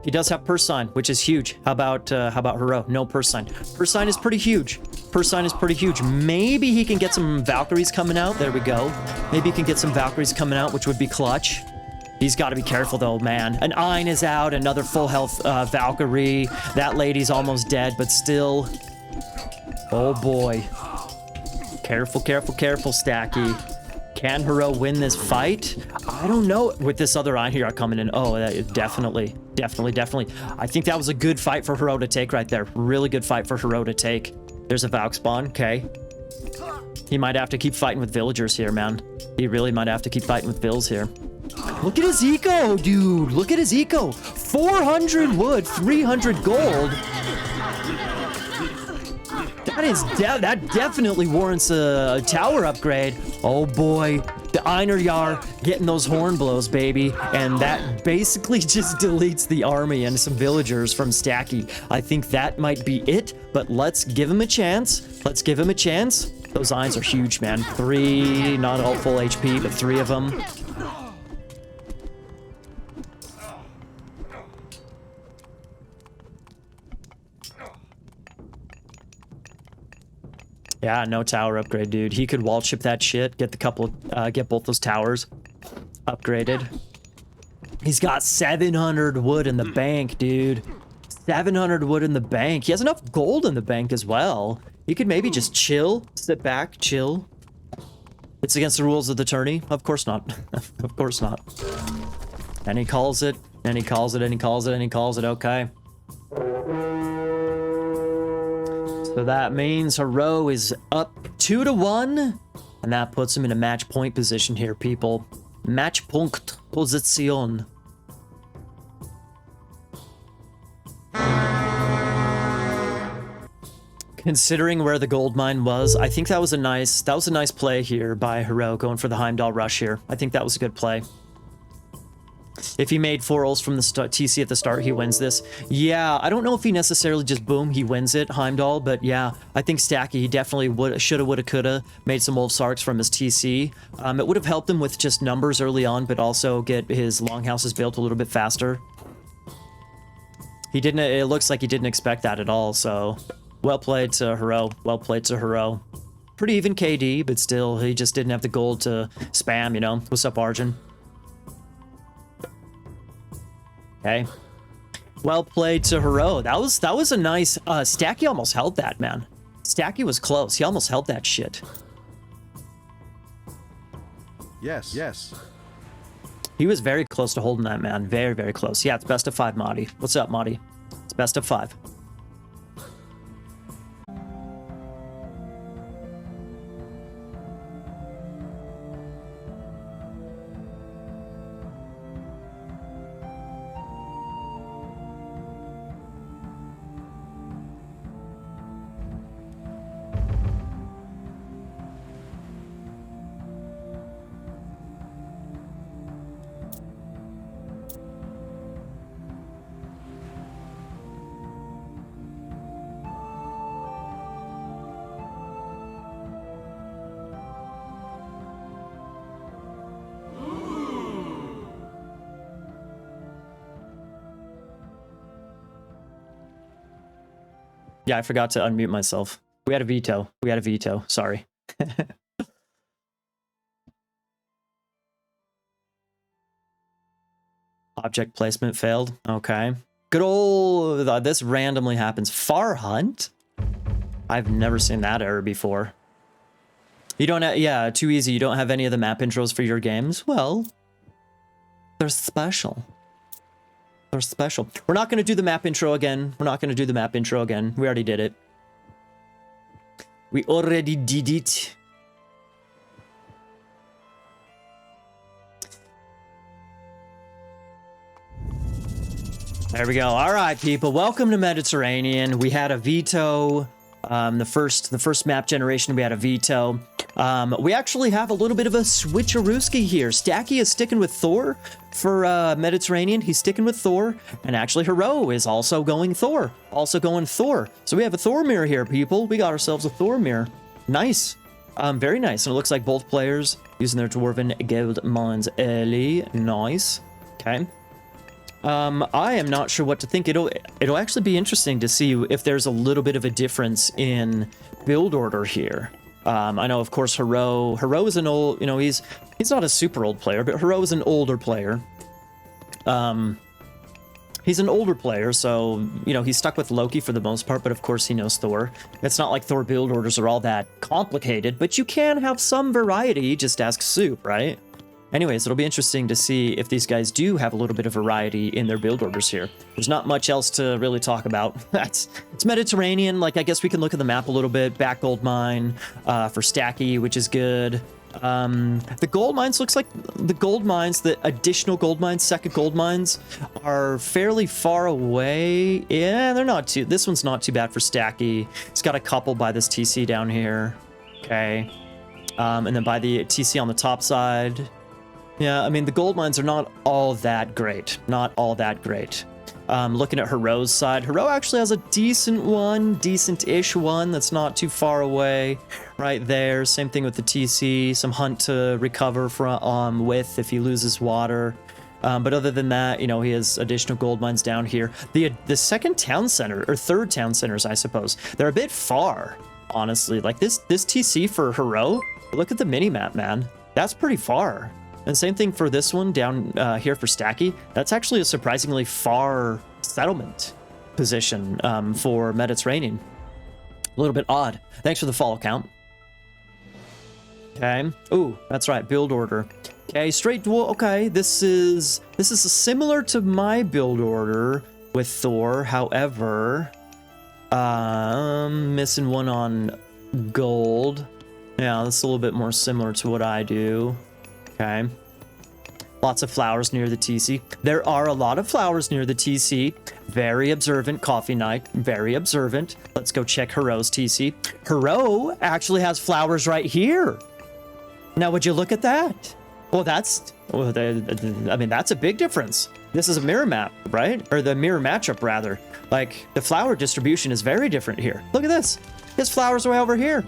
He does have purse sign, which is huge. How about Herro? No purse sign. Purse sign is pretty huge. Purse sign is pretty huge. Maybe he can get some Valkyries coming out. There we go. Maybe he can get some Valkyries coming out, which would be clutch. He's got to be careful though, man. An Ein is out. Another full health Valkyrie. That lady's almost dead, but still. Oh boy. Careful, Stacky. Can Herro win this fight? I don't know. With this other Einherjar coming in. Oh, definitely. I think that was a good fight for Herro to take right there. Really good fight for Herro to take. There's a Valk spawn. Okay. He might have to keep fighting with villagers here, man. He really might have to keep fighting with vills here. Look at his eco, dude. Look at his eco. 400 wood, 300 gold. That definitely warrants a tower upgrade. Oh boy, the Einherjar getting those horn blows, baby. And that basically just deletes the army and some villagers from Stacky. I think that might be it, but let's give him a chance. Those Eins are huge, man. 3, not all full HP, but 3 of them. Yeah, no tower upgrade, dude. He could wall chip that shit, get both those towers upgraded. He's got 700 wood in the bank, dude. 700 wood in the bank. He has enough gold in the bank as well. He could maybe just chill, sit back, chill. It's against the rules of the tourney? Of course not. Of course not. And he calls it, and he calls it, and he calls it, and he calls it. Okay. So that means Herro is up 2-1, and that puts him in a match point position here, people. Match point position. Considering where the gold mine was, I think that was a nice play here by Herro going for the Heimdall rush here. I think that was a good play. If he made 4 ults from the TC at the start, he wins this. Yeah, I don't know if he necessarily just boom, he wins it, Heimdall, but yeah, I think Stacky, he definitely shoulda, woulda, coulda made some Wolf Sarks from his TC. It would have helped him with just numbers early on, but also get his longhouses built a little bit faster. It looks like he didn't expect that at all, so well played to Herro. Well played to Herro. Pretty even KD, but still, he just didn't have the gold to spam, you know? What's up, Arjun? Okay. Well played to Herro. That was a nice Stacky almost held that, man. Stacky was close. He almost held that shit. Yes. He was very close to holding that, man. Very, very close. Yeah, it's best of 5, Marty. What's up, Marty? It's best of 5. Yeah, I forgot to unmute myself. We had a veto. Sorry. Object placement failed. Okay. Good old... this randomly happens. Far Hunt? I've never seen that error before. You don't have... Yeah, too easy. You don't have any of the map intros for your games? Well, they're special. They're special. We're not going to do the map intro again. We're not going to do the map intro again. We already did it. We already did it. There we go. All right, people. Welcome to Mediterranean. We had a veto. The first map generation, we had a veto. We actually have a little bit of a switcherooski here. Stacky is sticking with Thor for Mediterranean. He's sticking with Thor. And actually, Herro is also going Thor. So we have a Thor mirror here, people. We got ourselves a Thor mirror. Nice. Very nice. And it looks like both players using their Dwarven Gold Mines early. Nice. Okay. I am not sure what to think. It'll actually be interesting to see if there's a little bit of a difference in build order here. I know, of course, Herro is an old, you know, he's not a super old player, but Herro is an older player. He's an older player, so, you know, he's stuck with Loki for the most part, but of course he knows Thor. It's not like Thor build orders are all that complicated, but you can have some variety. Just ask Soup, right? Anyways, it'll be interesting to see if these guys do have a little bit of variety in their build orders here. There's not much else to really talk about. It's Mediterranean. Like, I guess we can look at the map a little bit. Back gold mine for Stacky, which is good. The gold mines, looks like the gold mines, the additional gold mines, second gold mines, are fairly far away. Yeah, they're not too... This one's not too bad for Stacky. It's got a couple by this TC down here. Okay. And then by the TC on the top side... Yeah, I mean, the gold mines are not all that great. Not all that great. Looking at Herro's side, Herro actually has a decent one, decent-ish one that's not too far away right there. Same thing with the TC, some hunt to recover from with if he loses water. But other than that, you know, he has additional gold mines down here. The second town center, or third town centers, I suppose, they're a bit far, honestly. Like this TC for Herro, look at the mini-map, man. That's pretty far. And same thing for this one down here for Stacky. That's actually a surprisingly far settlement position for Mediterranean. A little bit odd. Thanks for the follow count. Okay. Ooh, that's right. Build order. Okay, straight dwarf. Okay, this is similar to my build order with Thor. However, missing one on gold. Yeah, that's a little bit more similar to what I do. Okay. Lots of flowers near the TC. There are a lot of flowers near the TC. Very observant coffee night. Very observant. Let's go check Herro's TC. Herro actually has flowers right here. Now, would you look at that? Well, I mean, that's a big difference. This is a mirror map, right? Or the mirror matchup, rather. Like, the flower distribution is very different here. Look at this. His flowers are way over here.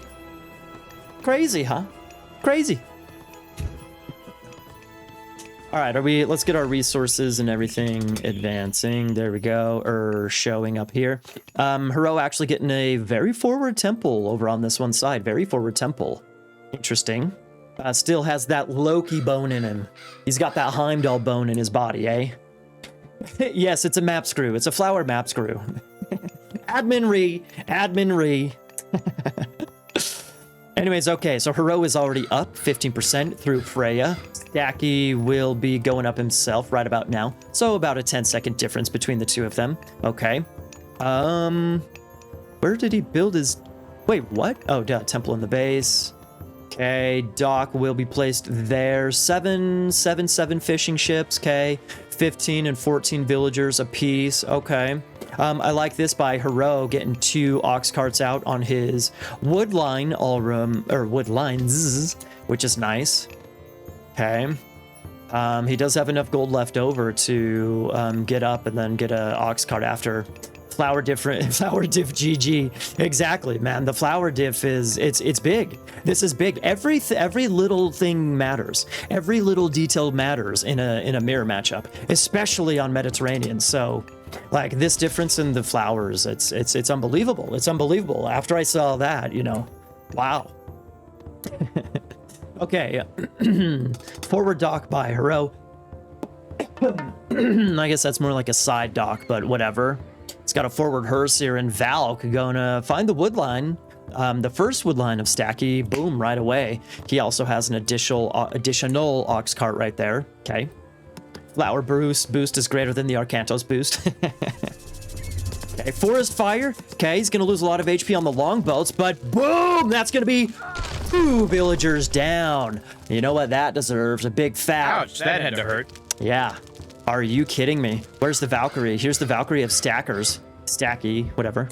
Crazy, huh? Crazy. All right, let's get our resources and everything advancing. There we go, or showing up here. Herro actually getting a very forward temple over on this one side. Very forward temple. Interesting. Still has that Loki bone in him. He's got that Heimdall bone in his body, eh? Yes, it's a map screw. It's a flower map screw. Admin re. Anyways, okay, so Herro is already up 15% through Freya. Stacky will be going up himself right about now. So about a 10-second difference between the two of them. Okay. Where did he build his... Wait, what? Oh, duh, temple in the base. Okay, dock will be placed there. 7 fishing ships, okay. 15 and 14 villagers apiece, okay. I like this by Herro getting 2 ox carts out on his wood line wood lines, which is nice. Okay. He does have enough gold left over to get up and then get a ox cart after. Flower diff GG. Exactly, man. The flower diff it's big. This is big. Every little thing matters. Every little detail matters in a mirror matchup, especially on Mediterranean. So, like, this difference in the flowers, it's unbelievable. It's unbelievable. After I saw that, you know, wow. Okay, forward dock by Herro. I guess that's more like a side dock, but whatever. It's got a forward hearse here, and Valk gonna find the wood line. The first wood line of Stacky, boom, right away. He also has an additional ox cart right there. Okay. Flower boost is greater than the Arcantos boost. Okay, forest fire. Okay, he's gonna lose a lot of HP on the longboats, but boom, that's gonna be 2 villagers down. You know what that deserves? A big fat. Ouch, that had to hurt. Yeah. Are you kidding me? Where's the Valkyrie? Here's the Valkyrie of Stackers. Stacky, whatever.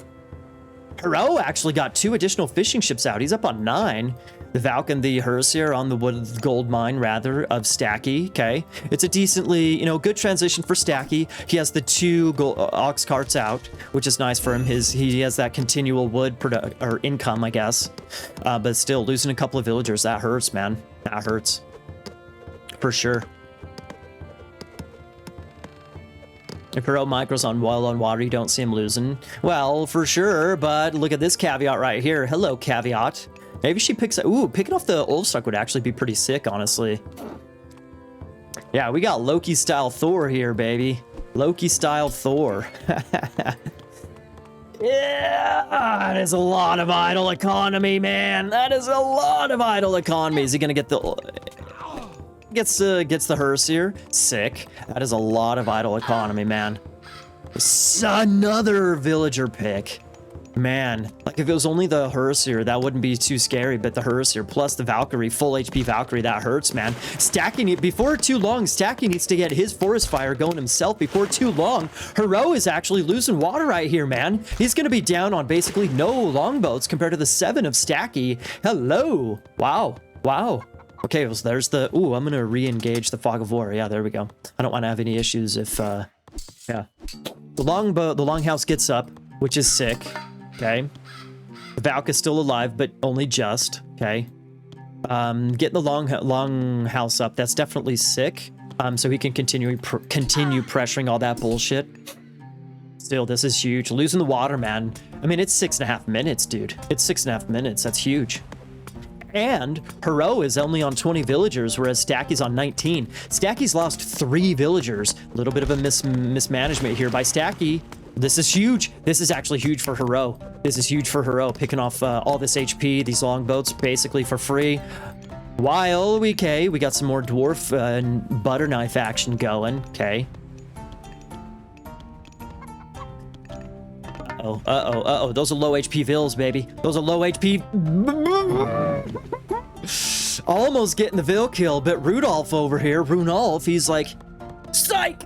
Herro actually got 2 additional fishing ships out. He's up on 9. The Valk and the Hersier on the gold mine, rather, of Stacky. Okay. It's a decently, good transition for Stacky. He has the 2 ox carts out, which is nice for him. He has that continual wood or income, I guess. But still, losing a couple of villagers, that hurts, man. That hurts. For sure. If Herro micros on water, you don't see him losing. Well, for sure, but look at this caveat right here. Hello, caveat. Maybe she picks up... Ooh, picking off the Olfstuck would actually be pretty sick, honestly. Yeah, we got Loki-style Thor here, baby. Loki-style Thor. Yeah, that is a lot of idle economy, man. That is a lot of idle economy. Is he gonna get the... Gets the hearse here. Sick. That is a lot of idle economy, man. Another villager pick. Man, like if it was only the hearse here, that wouldn't be too scary, but the hearse here plus the Valkyrie, full HP Valkyrie, that hurts, man. Before too long, Stacky needs to get his forest fire going himself before too long. Herro is actually losing water right here, man. He's going to be down on basically no longboats compared to the 7 of Stacky. Hello. Wow. Wow. Okay, well, so there's the... Ooh, I'm going to re-engage the Fog of War. Yeah, there we go. I don't want to have any issues if... Yeah. The longhouse gets up, which is sick. Okay. The Valk is still alive, but only just. Okay. Getting the longhouse up, that's definitely sick. So he can continue pressuring all that bullshit. Still, this is huge. Losing the water, man. I mean, it's 6.5 minutes, dude. It's 6.5 minutes. That's huge. And Herro is only on 20 villagers, whereas Stacky's on 19. Stacky's lost 3 villagers. A little bit of a mismanagement here by Stacky. This is huge. This is actually huge for Herro. This is huge for Herro, picking off all this HP, these longboats, basically for free. While we got some more dwarf and butter knife action going. Okay. Uh-oh. Those are low HP vills, baby. Those are low HP. Almost getting the vill kill, but Rudolph over here, he's like, psych!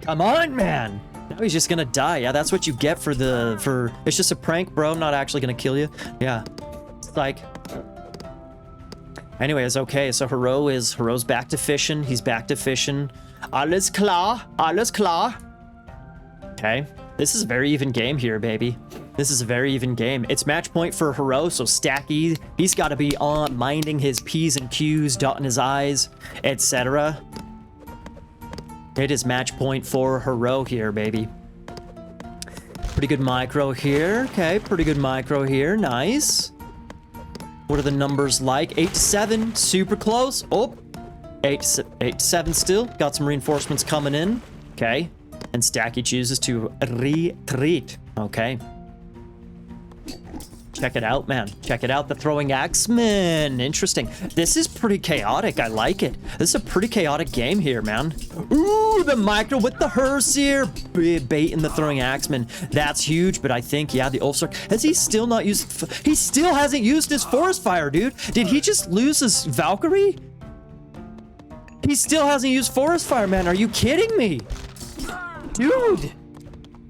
Come on, man. Now he's just gonna die. Yeah, that's what you get for it's just a prank, bro. I'm not actually gonna kill you. Yeah. Psych. Anyways, okay, so Herro's back to fishing. He's back to fishing. Alles klar. Alles klar. Okay, this is a very even game here, baby. This is a very even game. It's match point for Herro, so Stacky, he's got to be on minding his P's and Q's, dotting his I's, etc. It is match point for Herro here, baby. Pretty good micro here. Okay, pretty good micro here. Nice. What are the numbers like? 8 to 7, super close. Oh, 8 to 7 still. Got some reinforcements coming in. Okay. And Stacky chooses to retreat. Okay. Check it out, man. Check it out. The throwing axeman. Interesting. This is pretty chaotic. I like it. This is a pretty chaotic game here, man. Ooh, the micro with the hearse here. Baiting the throwing axeman. That's huge, but I think, yeah, the Ulfsark. Has he still not used... He still hasn't used his forest fire, dude. Did he just lose his Valkyrie? He still hasn't used forest fire, man. Are you kidding me? Dude,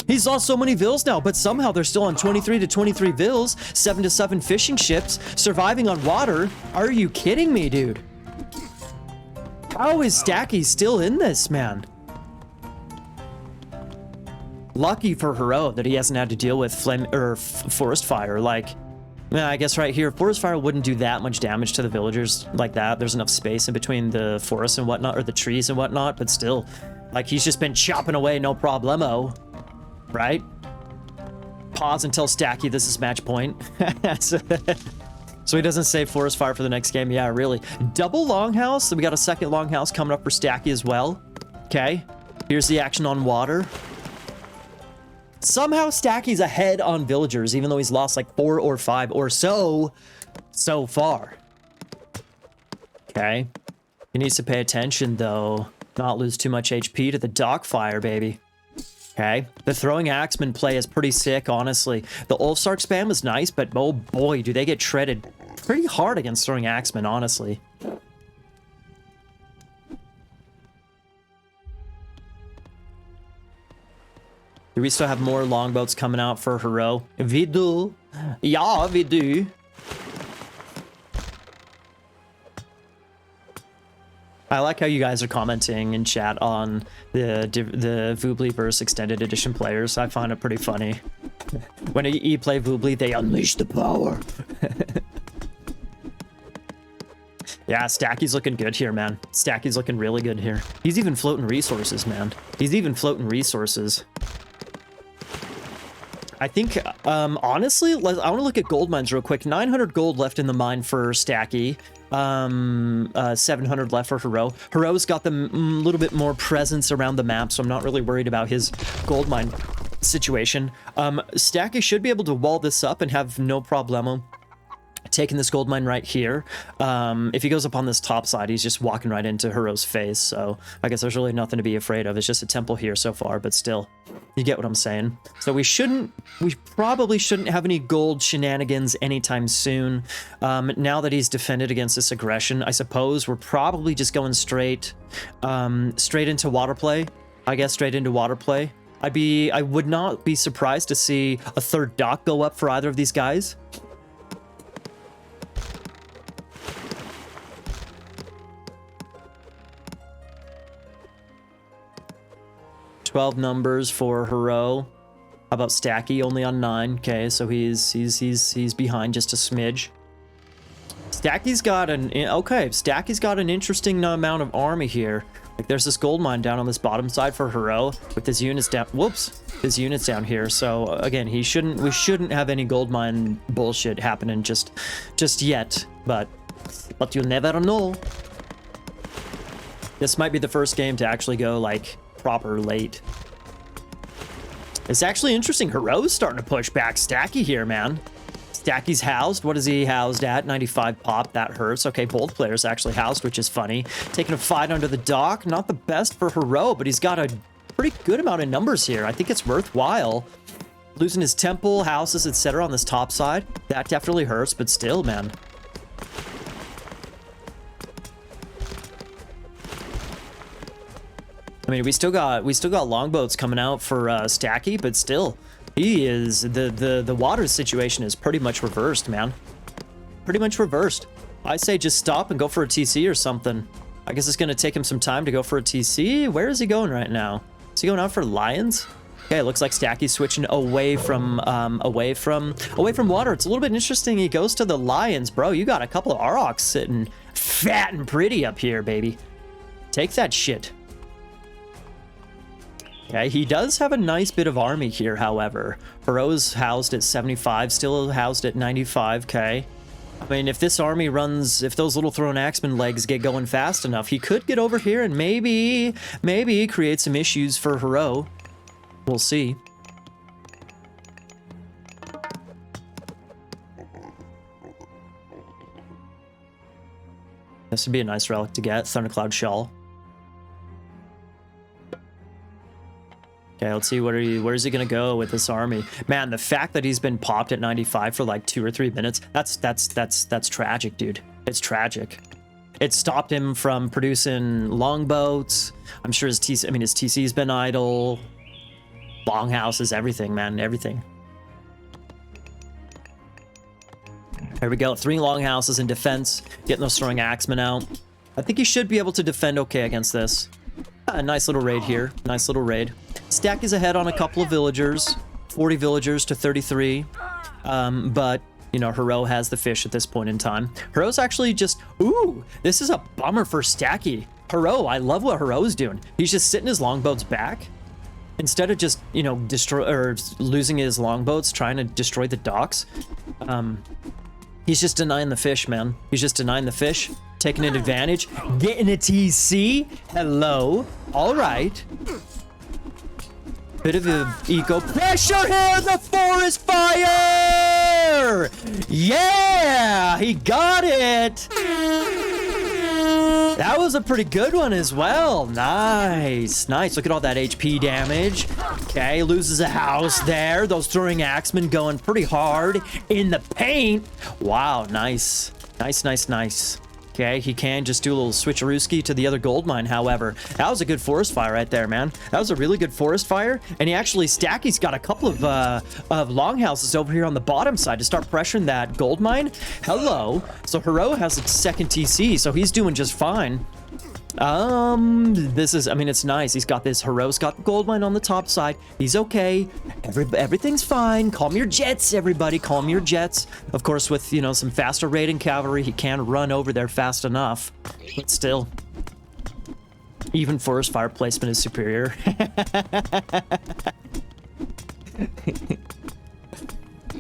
he's lost so many vills now, but somehow they're still on 23 to 23 vills, 7 to 7 fishing ships, surviving on water. Are you kidding me, dude? How is Stacky still in this, man? Lucky for Herro that he hasn't had to deal with forest fire. Like, I guess right here, forest fire wouldn't do that much damage to the villagers like that. There's enough space in between the forest and whatnot, or the trees and whatnot, but still. Like, he's just been chopping away, no problemo. Right? Pause and tell Stacky this is match point. So he doesn't save forest fire for the next game. Yeah, really. Double longhouse. So we got a second longhouse coming up for Stacky as well. Okay. Here's the action on water. Somehow Stacky's ahead on villagers, even though he's lost like 4 or 5 or so far. Okay. He needs to pay attention, though. Not lose too much HP to the dock fire, baby. Okay. The throwing axeman play is pretty sick, honestly. The Ulfsark spam is nice, but oh boy, do they get shredded pretty hard against throwing axeman, honestly. Do we still have more longboats coming out for Herro? We do. Yeah, we do. I like how you guys are commenting in chat on the Voobly verse extended edition players. I find it pretty funny. When you play Voobly, they unleash the power. Yeah, Stacky's looking good here, man. Stacky's looking really good here. He's even floating resources, man. He's even floating resources. I think, honestly, I want to look at gold mines real quick. 900 gold left in the mine for Stacky. 700 left for Herro. Herro's got the little bit more presence around the map, so I'm not really worried about his gold mine situation. Stacky should be able to wall this up and have no problemo taking this gold mine right here. If he goes up on this top side, he's just walking right into Herro's face, so I guess there's really nothing to be afraid of. It's just a temple here so far, but still, you get what I'm saying. So we probably shouldn't have any gold shenanigans anytime soon. Now that he's defended against this aggression, I suppose we're probably just going straight into water play. I guess straight into water play. I would not be surprised to see a third dock go up for either of these guys. Numbers for Herro. How about Stacky? Only on 9. Okay, so he's behind just a smidge. Stacky's got an interesting amount of army here. Like there's this gold mine down on this bottom side for Herro with his units down. Whoops, his units down here. So again, we shouldn't have any gold mine bullshit happening just yet. But you never know. This might be the first game to actually go like proper late. It's actually interesting. Herro's starting to push back Stacky here, man. Stacky's housed. What is he housed at? 95 pop. That hurts. Okay, both players actually housed, which is funny. Taking a fight under the dock. Not the best for Herro, but he's got a pretty good amount of numbers here. I think it's worthwhile. Losing his temple, houses, etc. on this top side. That definitely hurts, but still, man. I mean, we still got longboats coming out for Stacky, but still, he is the water situation is pretty much reversed, man. Pretty much reversed. I say just stop and go for a TC or something. I guess it's gonna take him some time to go for a TC. Where is he going right now? Is he going out for lions? Okay, it looks like Stacky's switching away from water. It's a little bit interesting. He goes to the lions, bro. You got a couple of Aurochs sitting fat and pretty up here, baby. Take that shit. Okay, he does have a nice bit of army here, however. Herro's housed at 75, still housed at 95, okay. I mean, if this army runs, if those little thrown axeman legs get going fast enough, he could get over here and maybe create some issues for Herro. We'll see. This would be a nice relic to get, Thundercloud Shawl. Okay, let's see, where's he gonna go with this army? Man, the fact that he's been popped at 95 for like 2 or 3 minutes, that's tragic, dude. It's tragic. It stopped him from producing longboats. I'm sure his TC's been idle. Longhouses, everything, man, everything. There we go, 3 longhouses in defense, getting those throwing axemen out. I think he should be able to defend okay against this. A nice little raid here, nice little raid. Stack is ahead on a couple of villagers, 40 villagers to 33, but, you know, Herro has the fish at this point in time. Herro's actually just, ooh, this is a bummer for Stacky. Herro, I love what Herro's doing. He's just sitting his longboats back. Instead of just, you know, losing his longboats, trying to destroy the docks. He's just denying the fish, man. He's just denying the fish, taking an advantage, getting a TC. Hello. All right. Bit of a eco pressure here. The forest fire. Yeah, he got it. That was a pretty good one as well. Nice, nice. Look at all that HP damage. Okay, loses a house there. Those throwing axemen going pretty hard in the paint. Wow, nice. Nice, nice, nice. Okay, he can just do a little switcherooski to the other gold mine, however. That was a good forest fire right there, man. That was a really good forest fire. And he actually, Stacky's got a couple of longhouses over here on the bottom side to start pressuring that gold mine. Hello. So Herro has a second TC, so he's doing just fine. This is, I mean, it's nice. He's got this, Herro's got the gold mine on the top side. He's okay. Everything's fine. Calm your jets, everybody. Calm your jets. Of course, with, you know, some faster raiding cavalry, he can run over there fast enough. But still, even forest fire placement is superior.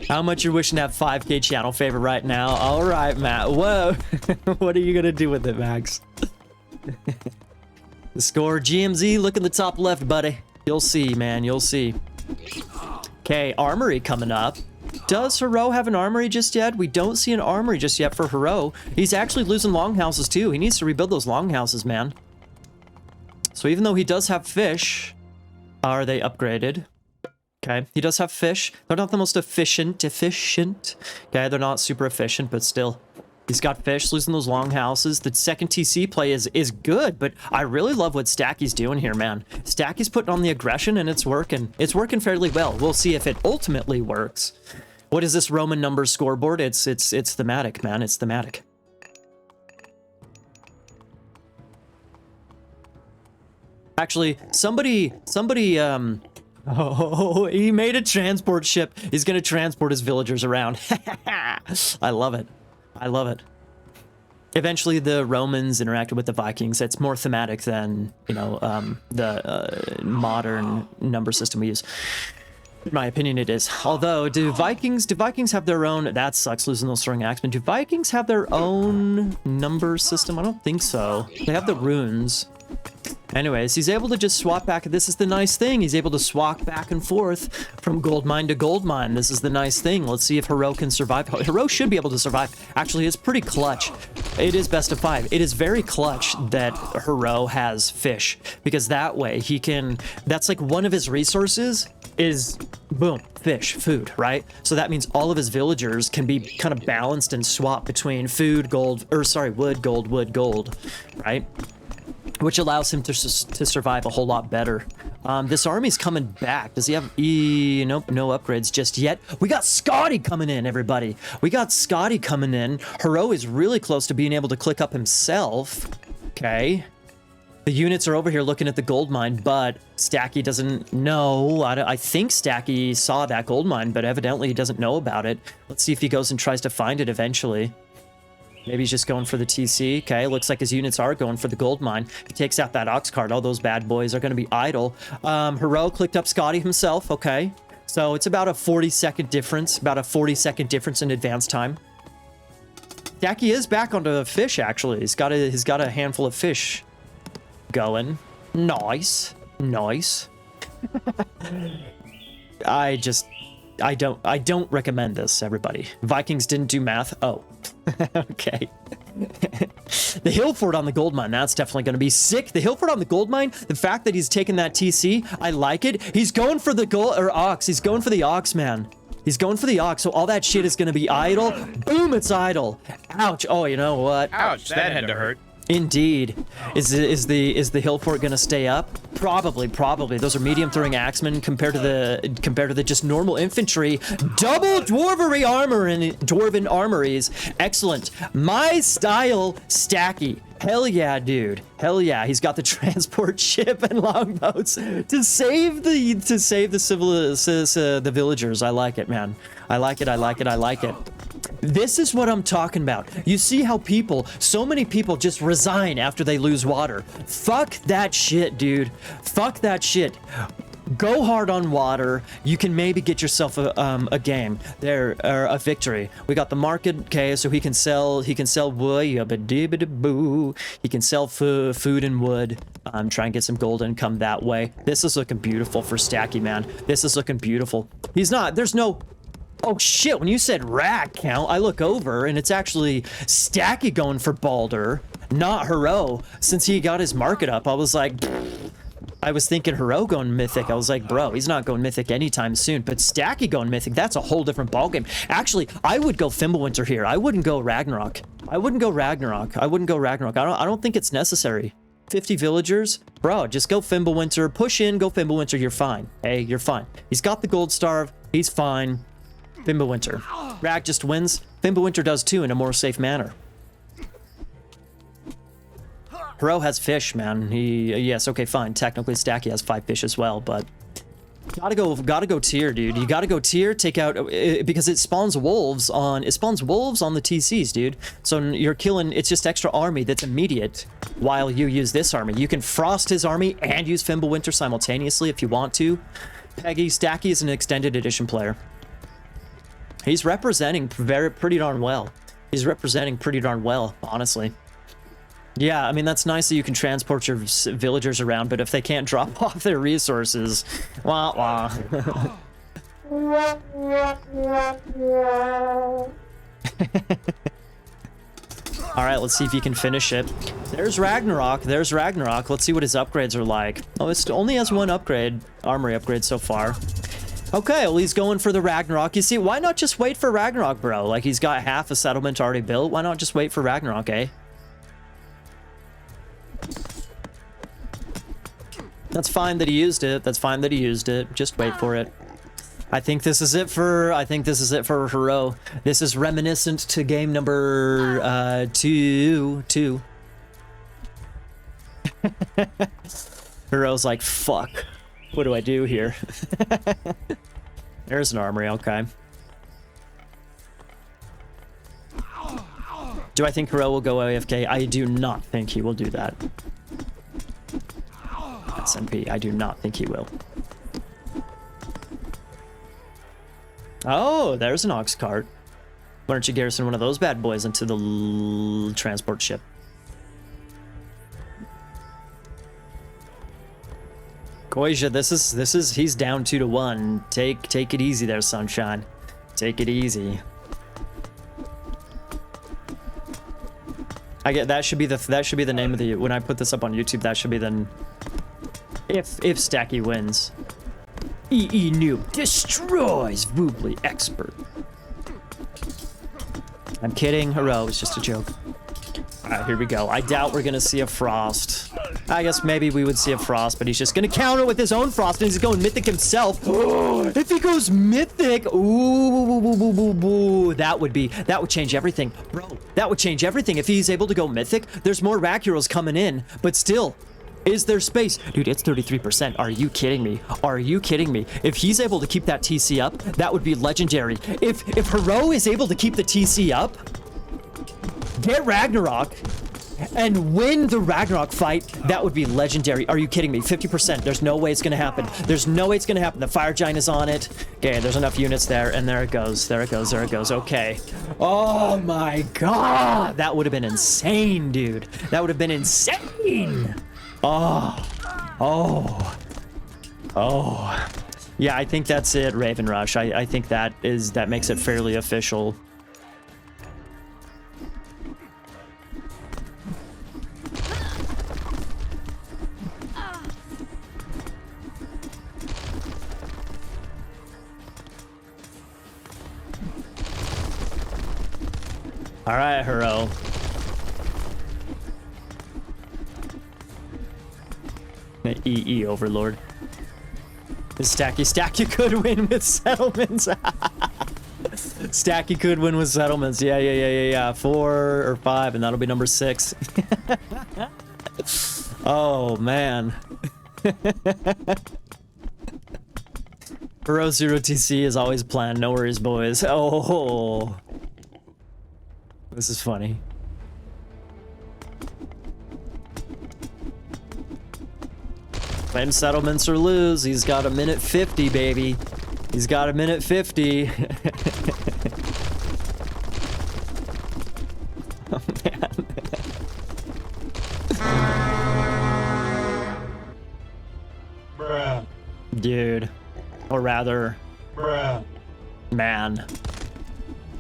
How much you're wishing to have 5K channel favor right now? All right, Matt. Whoa. What are you going to do with it, Max? The score, GMZ, look in the top left, buddy. You'll see, man, you'll see. Okay, armory coming up. Does Herro have an armory just yet? We don't see an armory just yet for Herro. He's actually losing longhouses too. He needs to rebuild those longhouses, man. So even though he does have fish, are they upgraded? Okay, he does have fish. They're not the most efficient. Okay, they're not super efficient, but still. He's got fish, losing those longhouses. The second TC play is good, but I really love what Stacky's doing here, man. Stacky's putting on the aggression, and it's working. It's working fairly well. We'll see if it ultimately works. What is this Roman numbers scoreboard? It's thematic, man. It's thematic. Actually, somebody, oh, he made a transport ship. He's gonna transport his villagers around. I love it. I love it. Eventually, the Romans interacted with the Vikings. It's more thematic than, you know, the modern number system we use. In my opinion, it is. Although, do Vikings have their own... That sucks, losing those throwing axemen. Do Vikings have their own number system? I don't think so. They have the runes. Anyways, he's able to just swap back. This is the nice thing. He's able to swap back and forth from gold mine to gold mine. This is the nice thing. Let's see if Herro can survive. Herro should be able to survive. Actually, it's pretty clutch. It is best of 5. It is very clutch that Herro has fish, because that way he can... That's like one of his resources is, boom, fish, food, right? So that means all of his villagers can be kind of balanced and swap between food, gold, or sorry, wood, gold, right? Which allows him to survive a whole lot better. This army's coming back. Does he have nope, no upgrades just yet. We got Scotty coming in, everybody. We got Scotty coming in. Herro is really close to being able to click up himself. Okay. The units are over here looking at the gold mine, but Stacky doesn't know. I think Stacky saw that gold mine, but evidently he doesn't know about it. Let's see if he goes and tries to find it eventually. Maybe he's just going for the TC. Okay, looks like his units are going for the gold mine. He takes out that ox cart. All those bad boys are going to be idle. Herro clicked up Scotty himself. Okay, so it's about a 40-second difference. About a 40-second difference in advance time. Stacky is back onto the fish, actually. He's got a handful of fish going. Nice. Nice. I don't recommend this, everybody. Vikings didn't do math. Oh. Okay. The hill fort on the gold mine, that's definitely going to be sick. The hill fort on the gold mine, the fact that he's taking that TC, I like it. He's going for the gold, or ox. He's going for the ox, man. He's going for the ox, so all that shit is going to be idle. Boom, it's idle. Ouch. Oh, you know what? Ouch, that had to hurt. Indeed. Is the hill fort gonna stay up? Probably. Those are medium throwing axemen compared to the just normal infantry. Double dwarvery armor and dwarven armories. Excellent. My style, Stacky. Hell yeah, dude. Hell yeah. He's got the transport ship and longboats to save the villagers. I like it, man. I like it. This is what I'm talking about. You see how so many people just resign after they lose water. Fuck that shit, dude. Fuck that shit. Go hard on water. You can maybe get yourself a game there, or a victory. We got the market. Okay, so he can sell wood. He can sell food and wood. Try and get some gold income that way. This is looking beautiful for Stacky, man. This is looking beautiful. He's not. There's no. Oh shit! When you said rack count, I look over and it's actually Stacky going for Balder, not Herro. Since he got his market up, I was like. I was thinking Herro going mythic. I was like, bro, he's not going mythic anytime soon. But Stacky going mythic, that's a whole different ballgame. Actually, I would go Fimbulwinter here. I wouldn't go Ragnarok. I wouldn't go Ragnarok. I don't think it's necessary. 50 villagers? Bro, just go Fimbulwinter. Push in, go Fimbulwinter. You're fine. Hey, you're fine. He's got the gold starve. He's fine. Fimbulwinter. Rag just wins. Fimbulwinter does too in a more safe manner. Herro has fish, man. Yes, okay, fine. Technically, Stacky has 5 fish as well, but gotta go tier, dude. You gotta go tier. Take out because it spawns wolves on the TCs, dude. So you're killing. It's just extra army that's immediate while you use this army. You can frost his army and use Fimbulwinter simultaneously if you want to. Stacky is an extended edition player. He's representing pretty darn well. He's representing pretty darn well, honestly. Yeah, I mean, that's nice that you can transport your villagers around, but if they can't drop off their resources, wah wah. Alright, let's see if you can finish it. There's Ragnarok. There's Ragnarok. Let's see what his upgrades are like. Oh, it only has 1 upgrade, armory upgrade so far. Okay, well, he's going for the Ragnarok. You see, why not just wait for Ragnarok, bro? Like, he's got half a settlement already built. Why not just wait for Ragnarok, eh? That's fine that he used it. That's fine that he used it. Just wait for it. I think this is it for Herro. This is reminiscent to game number 2. Herro's like, fuck. What do I do here? There's an armory, okay. Do I think Herro will go AFK? I do not think he will do that. SMP, I do not think he will. Oh, there's an ox cart. Why don't you garrison one of those bad boys into the transport ship? Koisia, he's down 2-1. Take it easy there, sunshine. Take it easy. That should be the name of the, when I put this up on YouTube, that should be the, if Stacky wins. EE Noob destroys Woobly Expert. I'm kidding. Herro, it's just a joke. Alright, here we go. I doubt we're gonna see a Frost. I guess maybe we would see a Frost, but he's just gonna counter with his own Frost, and he's going Mythic himself. If he goes Mythic, that would change everything. Bro, that would change everything. If he's able to go Mythic, there's more Rack Heroes coming in, but still, is there space? Dude, it's 33%. Are you kidding me? Are you kidding me? If he's able to keep that TC up, that would be legendary. If Herro is able to keep the TC up, get Ragnarok, and win the Ragnarok fight, that would be legendary. Are you kidding me? 50%. There's no way it's gonna happen. There's no way it's gonna happen. The Fire Giant is on it. Okay, there's enough units there, and there it goes. There it goes. There it goes. Okay. Oh my god! That would have been insane, dude. That would have been insane! Oh. Yeah, I think that's it, Raven Rush. I think that makes it fairly official. All right, Herro. EE Overlord. Stacky could win with settlements. Stacky could win with settlements. Yeah. 4 or 5, and that'll be number 6. Oh man. Herro 0 TC is always planned. No worries, boys. Oh. This is funny. Claim settlements or lose. He's got a minute 50, baby. He's got a minute 50. Oh, man. Bruh. Dude. Or rather, Bruh. man.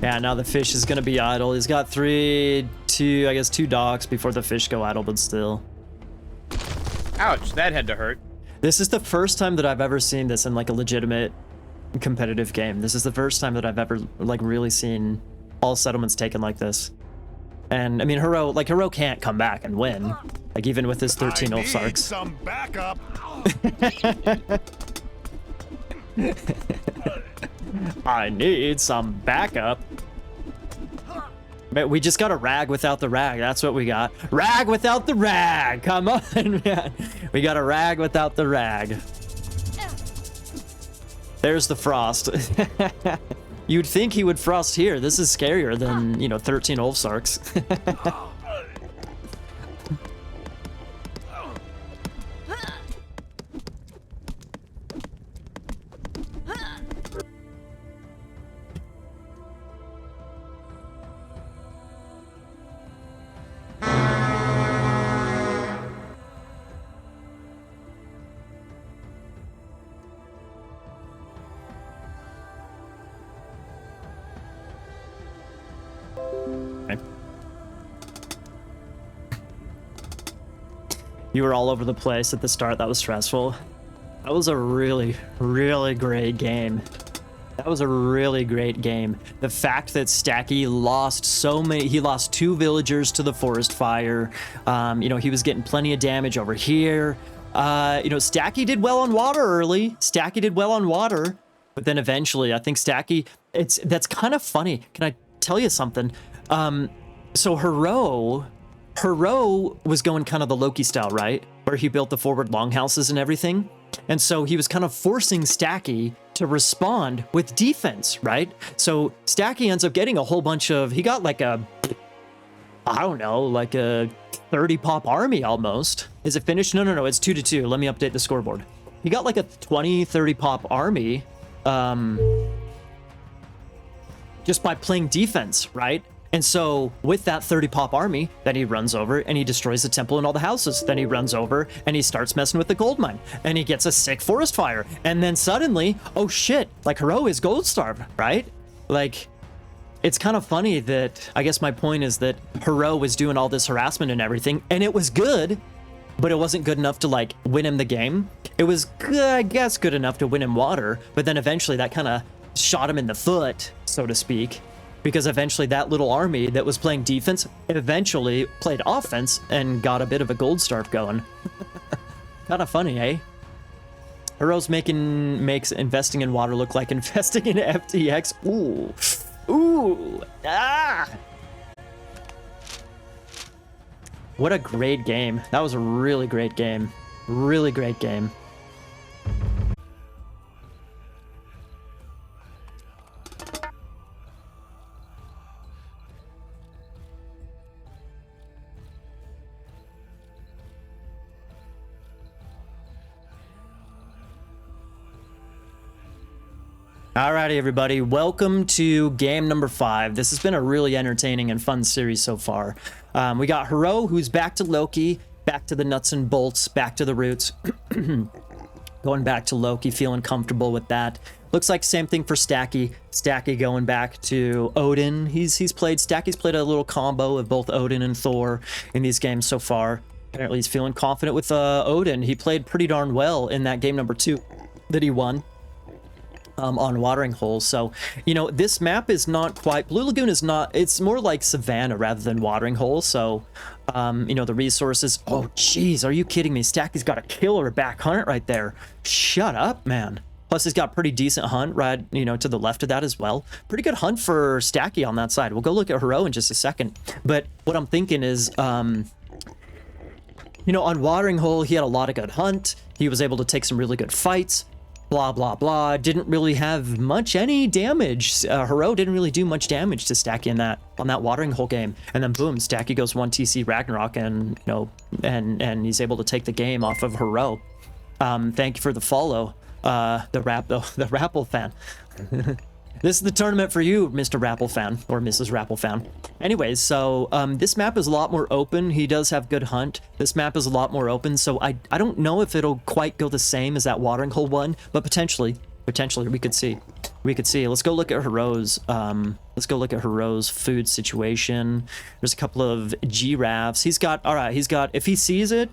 Yeah, now the fish is gonna be idle. He's got two docks before the fish go idle, but still. Ouch, that had to hurt. This is the first time that I've ever seen this in like a legitimate competitive game. This is the first time that I've ever like really seen all settlements taken like this. And I mean, Herro can't come back and win. Like even with his 13 I need Ulfsarks. some backup. I need some backup. But we just got a rag without the rag. That's what we got. Rag without the rag. Come on, man. We got a rag without the rag. There's the frost. You'd think he would frost here. This is scarier than, 13 Ulfsarks. You were all over the place at the start. That was stressful. That was a really, really great game. That was a really great game. The fact that Stacky lost he lost 2 villagers to the forest fire. He was getting plenty of damage over here. Stacky did well on water early. Stacky did well on water. But then eventually, I think Stacky, that's kind of funny. Can I tell you something? So Herro was going kind of the Loki style, right? Where he built the forward longhouses and everything. And so he was kind of forcing Stacky to respond with defense, right? So Stacky ends up getting a whole bunch of, he got like a 30 pop army almost. Is it finished? No, it's 2-2. Let me update the scoreboard. He got like a 30 pop army just by playing defense, right? And so with that 30 pop army, then he runs over and he destroys the temple and all the houses. Then he runs over and he starts messing with the gold mine and he gets a sick forest fire. And then suddenly, oh shit, like Herro is gold starved, right? Like, it's kind of funny that, I guess my point is that Herro was doing all this harassment and everything, and it was good, but it wasn't good enough to like win him the game. It was, I guess, good enough to win him water, but then eventually that kind of shot him in the foot, so to speak. Because eventually that little army that was playing defense eventually played offense and got a bit of a gold starve going. Kind of funny, eh? Herro's makes investing in water look like investing in FTX. Ooh, ah! What a great game. That was a really great game. Really great game. Alrighty, everybody, welcome to game number 5. This has been a really entertaining and fun series so far. We got Herro, who's back to Loki, back to the nuts and bolts, back to the roots. Going back to Loki, feeling comfortable with that. Looks like same thing for Stacky. Stacky going back to Odin. Stacky's played a little combo of both Odin and Thor in these games so far. Apparently he's feeling confident with Odin. He played pretty darn well in that game number 2 that he won. On watering holes. So, this map is not quite, Blue Lagoon is not, it's more like Savannah rather than watering holes. So, the resources, oh geez, are you kidding me? Stacky's got a killer back hunt right there. Shut up, man. Plus he's got pretty decent hunt right, to the left of that as well. Pretty good hunt for Stacky on that side. We'll go look at Herro in just a second. But what I'm thinking is, on watering hole, he had a lot of good hunt. He was able to take some really good fights. Blah, blah, blah. Didn't really have any damage. Herro didn't really do much damage to Stacky on that watering hole game. And then boom, Stacky goes 1 TC Ragnarok and, and he's able to take the game off of Herro. Thank you for the follow. The Rapple fan. This is the tournament for you, Mr. Rapple fan, or Mrs. Rapple fan. Anyways, so this map is a lot more open. He does have good hunt. This map is a lot more open, so I don't know if it'll quite go the same as that watering hole one, but potentially we could see. Let's go look at Herro's. Let's go look at Herro's food situation. There's a couple of giraffes. He's got, all right, he's got, if he sees it,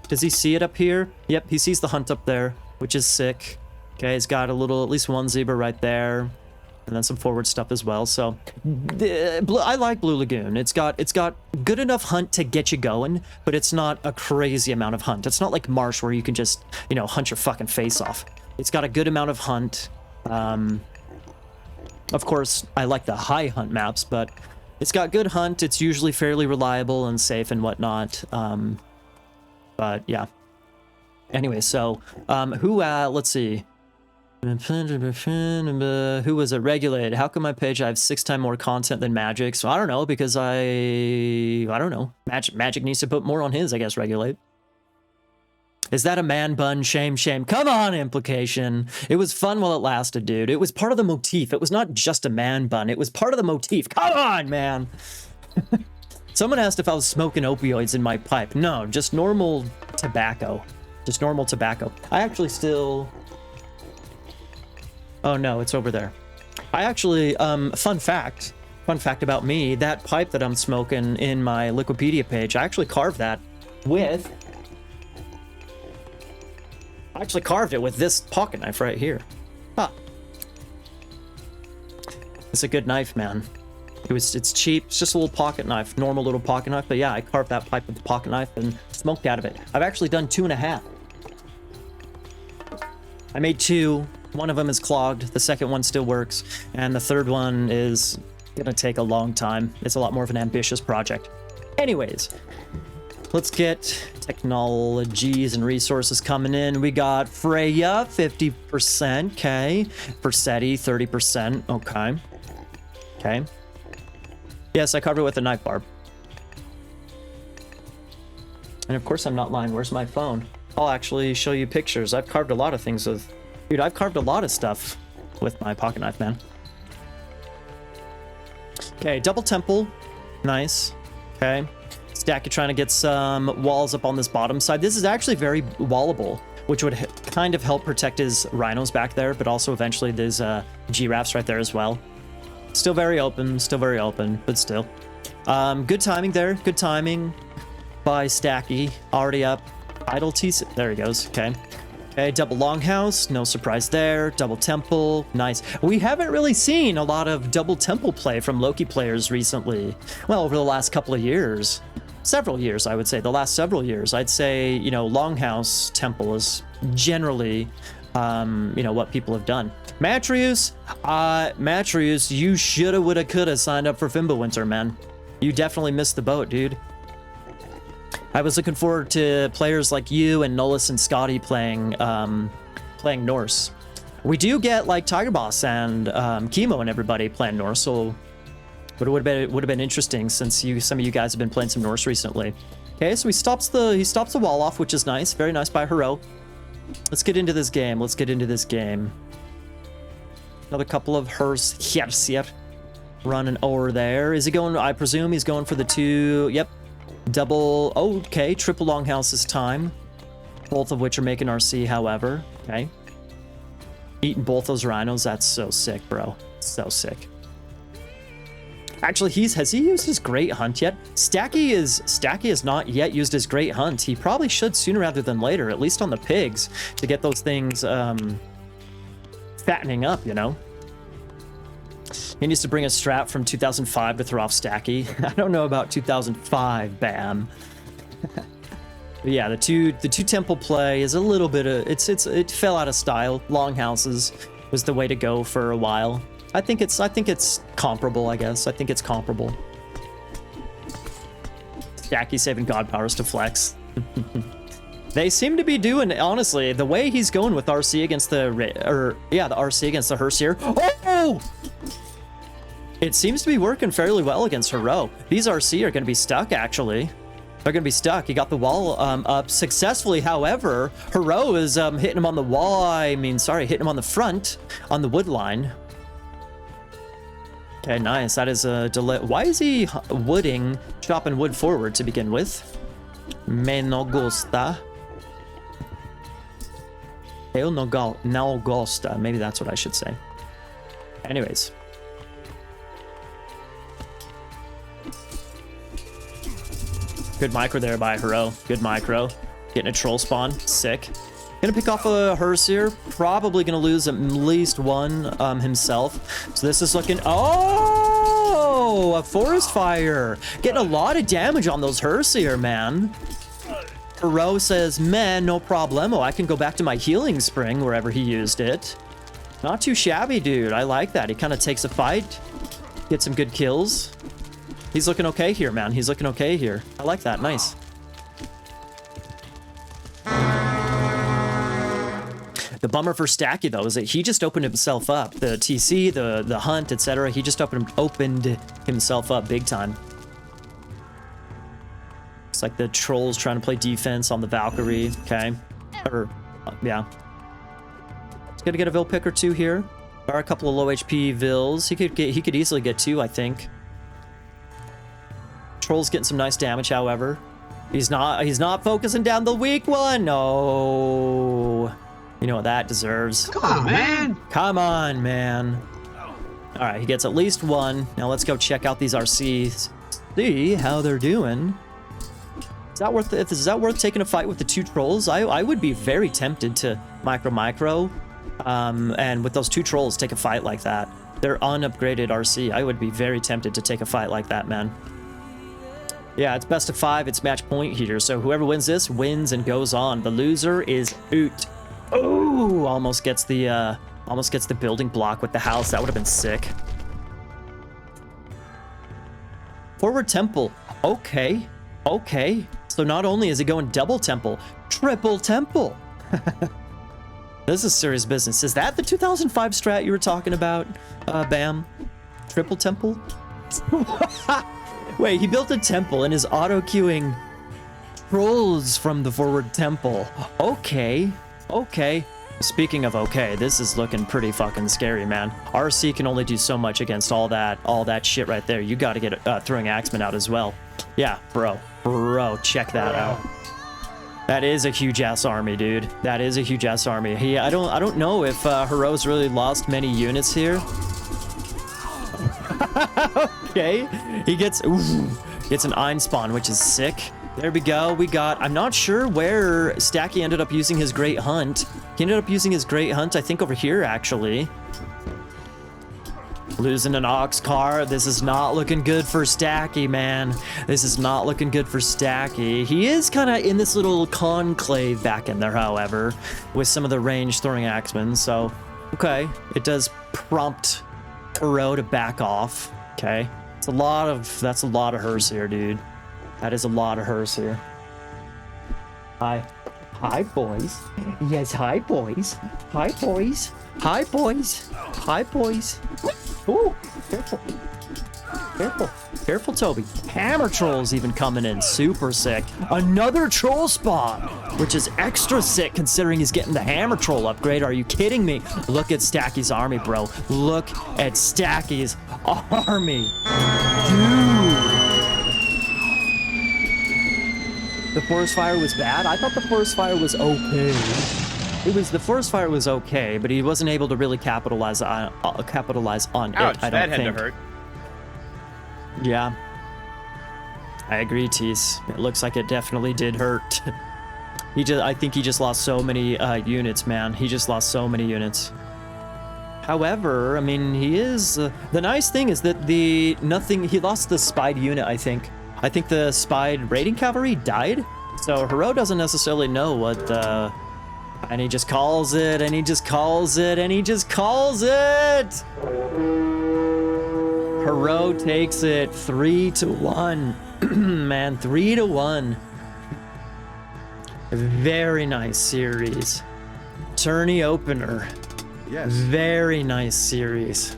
does he see it up here? Yep, he sees the hunt up there, which is sick. Okay, he's got a little, at least one zebra right there. And then some forward stuff as well. So I like Blue Lagoon. It's got good enough hunt to get you going, but it's not a crazy amount of hunt. It's not like Marsh where you can just, you know, hunt your fucking face off. It's got a good amount of hunt. Of course, I like the high hunt maps, but it's got good hunt. It's usually fairly reliable and safe and whatnot. But yeah. Anyway, so let's see. Who was it? Regulated. How come my page I have 6 times more content than Magic? So I don't know, because I don't know. Magic needs to put more on his, I guess. Regulate. Is that a man bun? Shame. Come on, implication. It was fun while it lasted, dude. It was part of the motif. It was not just a man bun. It was part of the motif. Come on, man. Someone asked if I was smoking opioids in my pipe. No, just normal tobacco. Just normal tobacco. I actually still... Oh no, it's over there. I actually, fun fact about me, that pipe that I'm smoking in my Liquipedia page, I actually carved that with... I actually carved it with this pocket knife right here. Huh. It's a good knife, man. It's cheap, it's just a little pocket knife, normal little pocket knife, but yeah, I carved that pipe with the pocket knife and smoked out of it. I've actually done 2.5. I made 2. One of them is clogged, the second one still works, and the third one is gonna take a long time. It's a lot more of an ambitious project. Anyways, let's get technologies and resources coming in. We got Freya, 50%, okay. Versetti, 30%, okay. Okay. Yes, I covered it with a knife barb. And of course I'm not lying. Where's my phone? I'll actually show you pictures. I've carved a lot of things with... Dude, I've carved a lot of stuff with my pocket knife, man. Okay, double temple. Nice. Okay. Stacky trying to get some walls up on this bottom side. This is actually very wallable, which would kind of help protect his rhinos back there, but also eventually there's giraffes right there as well. Still very open, but still. Good timing there. Good timing by Stacky. Already up. Idle T. There he goes. Okay. Okay, double longhouse, no surprise there. Double temple, nice. We haven't really seen a lot of double temple play from Loki players recently. Well, over the last couple of years. Several years, I would say. The last several years. I'd say, you know, longhouse temple is generally, you know, what people have done. Matrius, you shoulda, woulda, coulda signed up for Fimbulwinter, man. You definitely missed the boat, dude. I was looking forward to players like you and Nullis and Scotty playing Norse. We do get like Tiger Boss and Chemo and everybody playing Norse, so it would have been interesting since some of you guys have been playing some Norse recently. Okay, so he stops the wall off, which is nice, very nice by Herro. Let's get into this game. Another couple of Hersier running over there. Is he going? I presume he's going for the 2. Yep. Double, okay, triple longhouse this time. Both of which are making RC, however. Okay. Eating both those rhinos, that's so sick, bro. So sick. Actually, has he used his great hunt yet? Stacky has not yet used his great hunt. He probably should sooner rather than later, at least on the pigs, to get those things fattening up, you know? He needs to bring a strap from 2005 to throw off Stacky. I don't know about 2005, bam. But yeah, the two temple play is a little bit of it fell out of style. Longhouses was the way to go for a while. I think it's comparable, I guess. I think it's comparable. Stacky saving God powers to flex. They seem to be doing, honestly, the way he's going with RC against the RC against the Hersier. Oh! It seems to be working fairly well against Herro. These RC are going to be stuck, actually. They're gonna be stuck. He got the wall up successfully. However, Herro is hitting him on the wall. Hitting him on the front, on the wood line. Okay, nice. That is a delay. Why is he chopping wood forward to begin with? Me no gusta. Eu no gosta. Maybe that's what I should say. Anyways. Good micro there by Herro. Good micro. Getting a troll spawn. Sick. Gonna pick off a hearse here. Probably gonna lose at least one himself. So this is looking... Oh! A forest fire. Getting a lot of damage on those hearse here, man. Herro says, man, no problemo. I can go back to my healing spring wherever he used it. Not too shabby, dude. I like that. He kind of takes a fight. Gets some good kills. He's looking okay here, man. He's looking okay here. I like that. Nice. The bummer for Stacky, though, is that he just opened himself up. The TC, the hunt, etc. He just opened himself up big time. Looks like the troll's trying to play defense on the Valkyrie. Okay. Yeah. He's gonna get a Vil pick or two here. There are a couple of low HP Vils. He could easily get two, I think. Troll's getting some nice damage, however. He's not focusing down the weak one. No. You know what that deserves. Come on, man. Come on, man. All right, he gets at least one. Now let's go check out these RCs. See how they're doing. Is that worth taking a fight with the two trolls? I would be very tempted to micro. And with those two trolls, take a fight like that. They're unupgraded RC. I would be very tempted to take a fight like that, man. Yeah, it's best of 5. It's match point here. So whoever wins this wins and goes on. The loser is out. Oh, almost gets the building block with the house. That would have been sick. Forward temple. Okay. So not only is he going double temple, triple temple. This is serious business. Is that the 2005 strat you were talking about, Bam? Triple temple? Wait, he built a temple and is auto-queuing trolls from the forward temple. Okay. Speaking of okay, this is looking pretty fucking scary, man. RC can only do so much against all that shit right there. You gotta get throwing Axeman out as well. Yeah, bro, check that out. That is a huge ass army, dude. That is a huge ass army. I don't know if Herro's really lost many units here. Okay, he gets an Ein spawn, which is sick. There we go. I'm not sure where Stacky ended up using his Great Hunt. He ended up using his Great Hunt, I think, over here, actually. Losing an Ox car. This is not looking good for Stacky, man. This is not looking good for Stacky. He is kind of in this little conclave back in there, however, with some of the range throwing axemen. So, okay. It does prompt Herro to back off. Okay. That's a lot of hers here, dude. That is a lot of hers here. Hi, boys. Yes, hi, boys. Hi, boys. Hi, boys. Hi, boys. Ooh, careful, Toby. Hammer trolls even coming in, super sick. Another troll spawn, which is extra sick considering he's getting the hammer troll upgrade. Are you kidding me? Look at Stacky's army, bro. Look at Stacky's army, dude. The forest fire was bad? I thought the forest fire was okay. The forest fire was okay, but he wasn't able to really capitalize on Ouch, it, I don't that had think. to hurt. Yeah. I agree, Tease. It looks like it definitely did hurt. I think he just lost so many units, man. He just lost so many units. However, I mean, he is... the nice thing is that he lost the spied unit, I think. I think the spied raiding cavalry died. So Herro doesn't necessarily know what the... And he just calls it, and he just calls it, and he just calls it! Herro takes it 3-1. Man, 3-1. Very nice series. Tourney opener. Yes. Very nice series.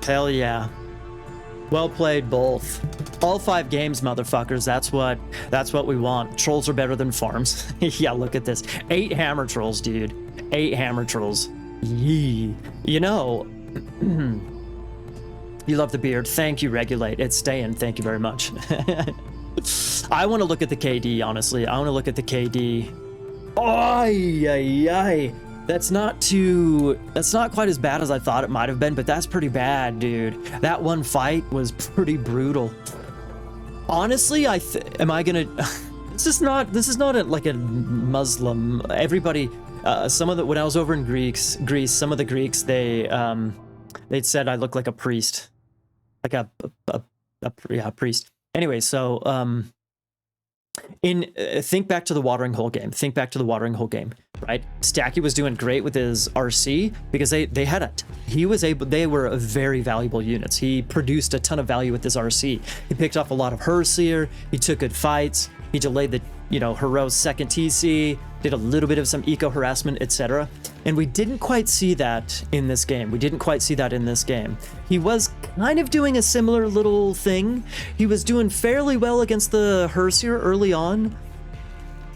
Hell yeah. Well played, both. All 5 games, motherfuckers. That's what we want. Trolls are better than farms. Yeah, look at this. 8 hammer trolls, dude. 8 hammer trolls. Yee. You know, you love the beard. Thank you, Regulate. It's staying. Thank you very much. I want to look at the KD, honestly. I want to look at the KD. Ay, ay, ay. That's not quite as bad as I thought it might have been, but that's pretty bad, dude. That one fight was pretty brutal. Honestly, am I gonna? This is not like a Muslim. Everybody, when I was over in Greece, some of the Greeks they'd said I look like a priest, like a priest. Anyway, so think back to the watering hole game. Think back to the watering hole game, right? Stacky was doing great with his RC because they were very valuable units. He produced a ton of value with his RC. He picked off a lot of Herseer. He took good fights. He delayed the, Herro's second TC, did a little bit of some eco harassment, etc. And we didn't quite see that in this game. He was kind of doing a similar little thing. He was doing fairly well against the Herseer early on.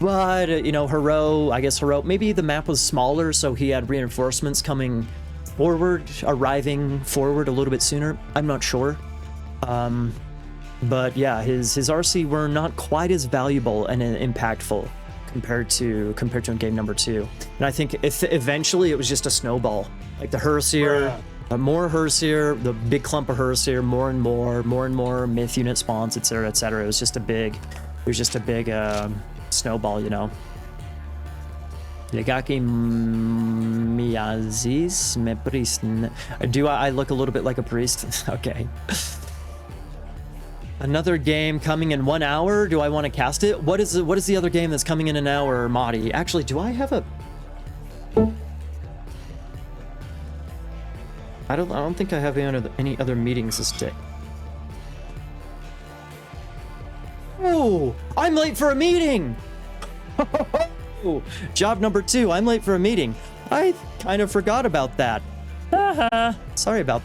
But, Herro, maybe the map was smaller, so he had reinforcements arriving forward a little bit sooner. I'm not sure. But yeah, his RC were not quite as valuable and impactful compared to in game number 2. And I think eventually it was just a snowball. Like the Herseer, more Herseer, the big clump of Herseer, more and more myth unit spawns, etc., etc. It was just a big snowball, Legaki Miazis me priest. Do I look a little bit like a priest? Okay. Another game coming in 1 hour. Do I want to cast it? What is the other game that's coming in an hour, Madi? Actually, do I have a? I don't think I have any other meetings this day. Oh, I'm late for a meeting. Job number 2. I'm late for a meeting. I kind of forgot about that. Sorry about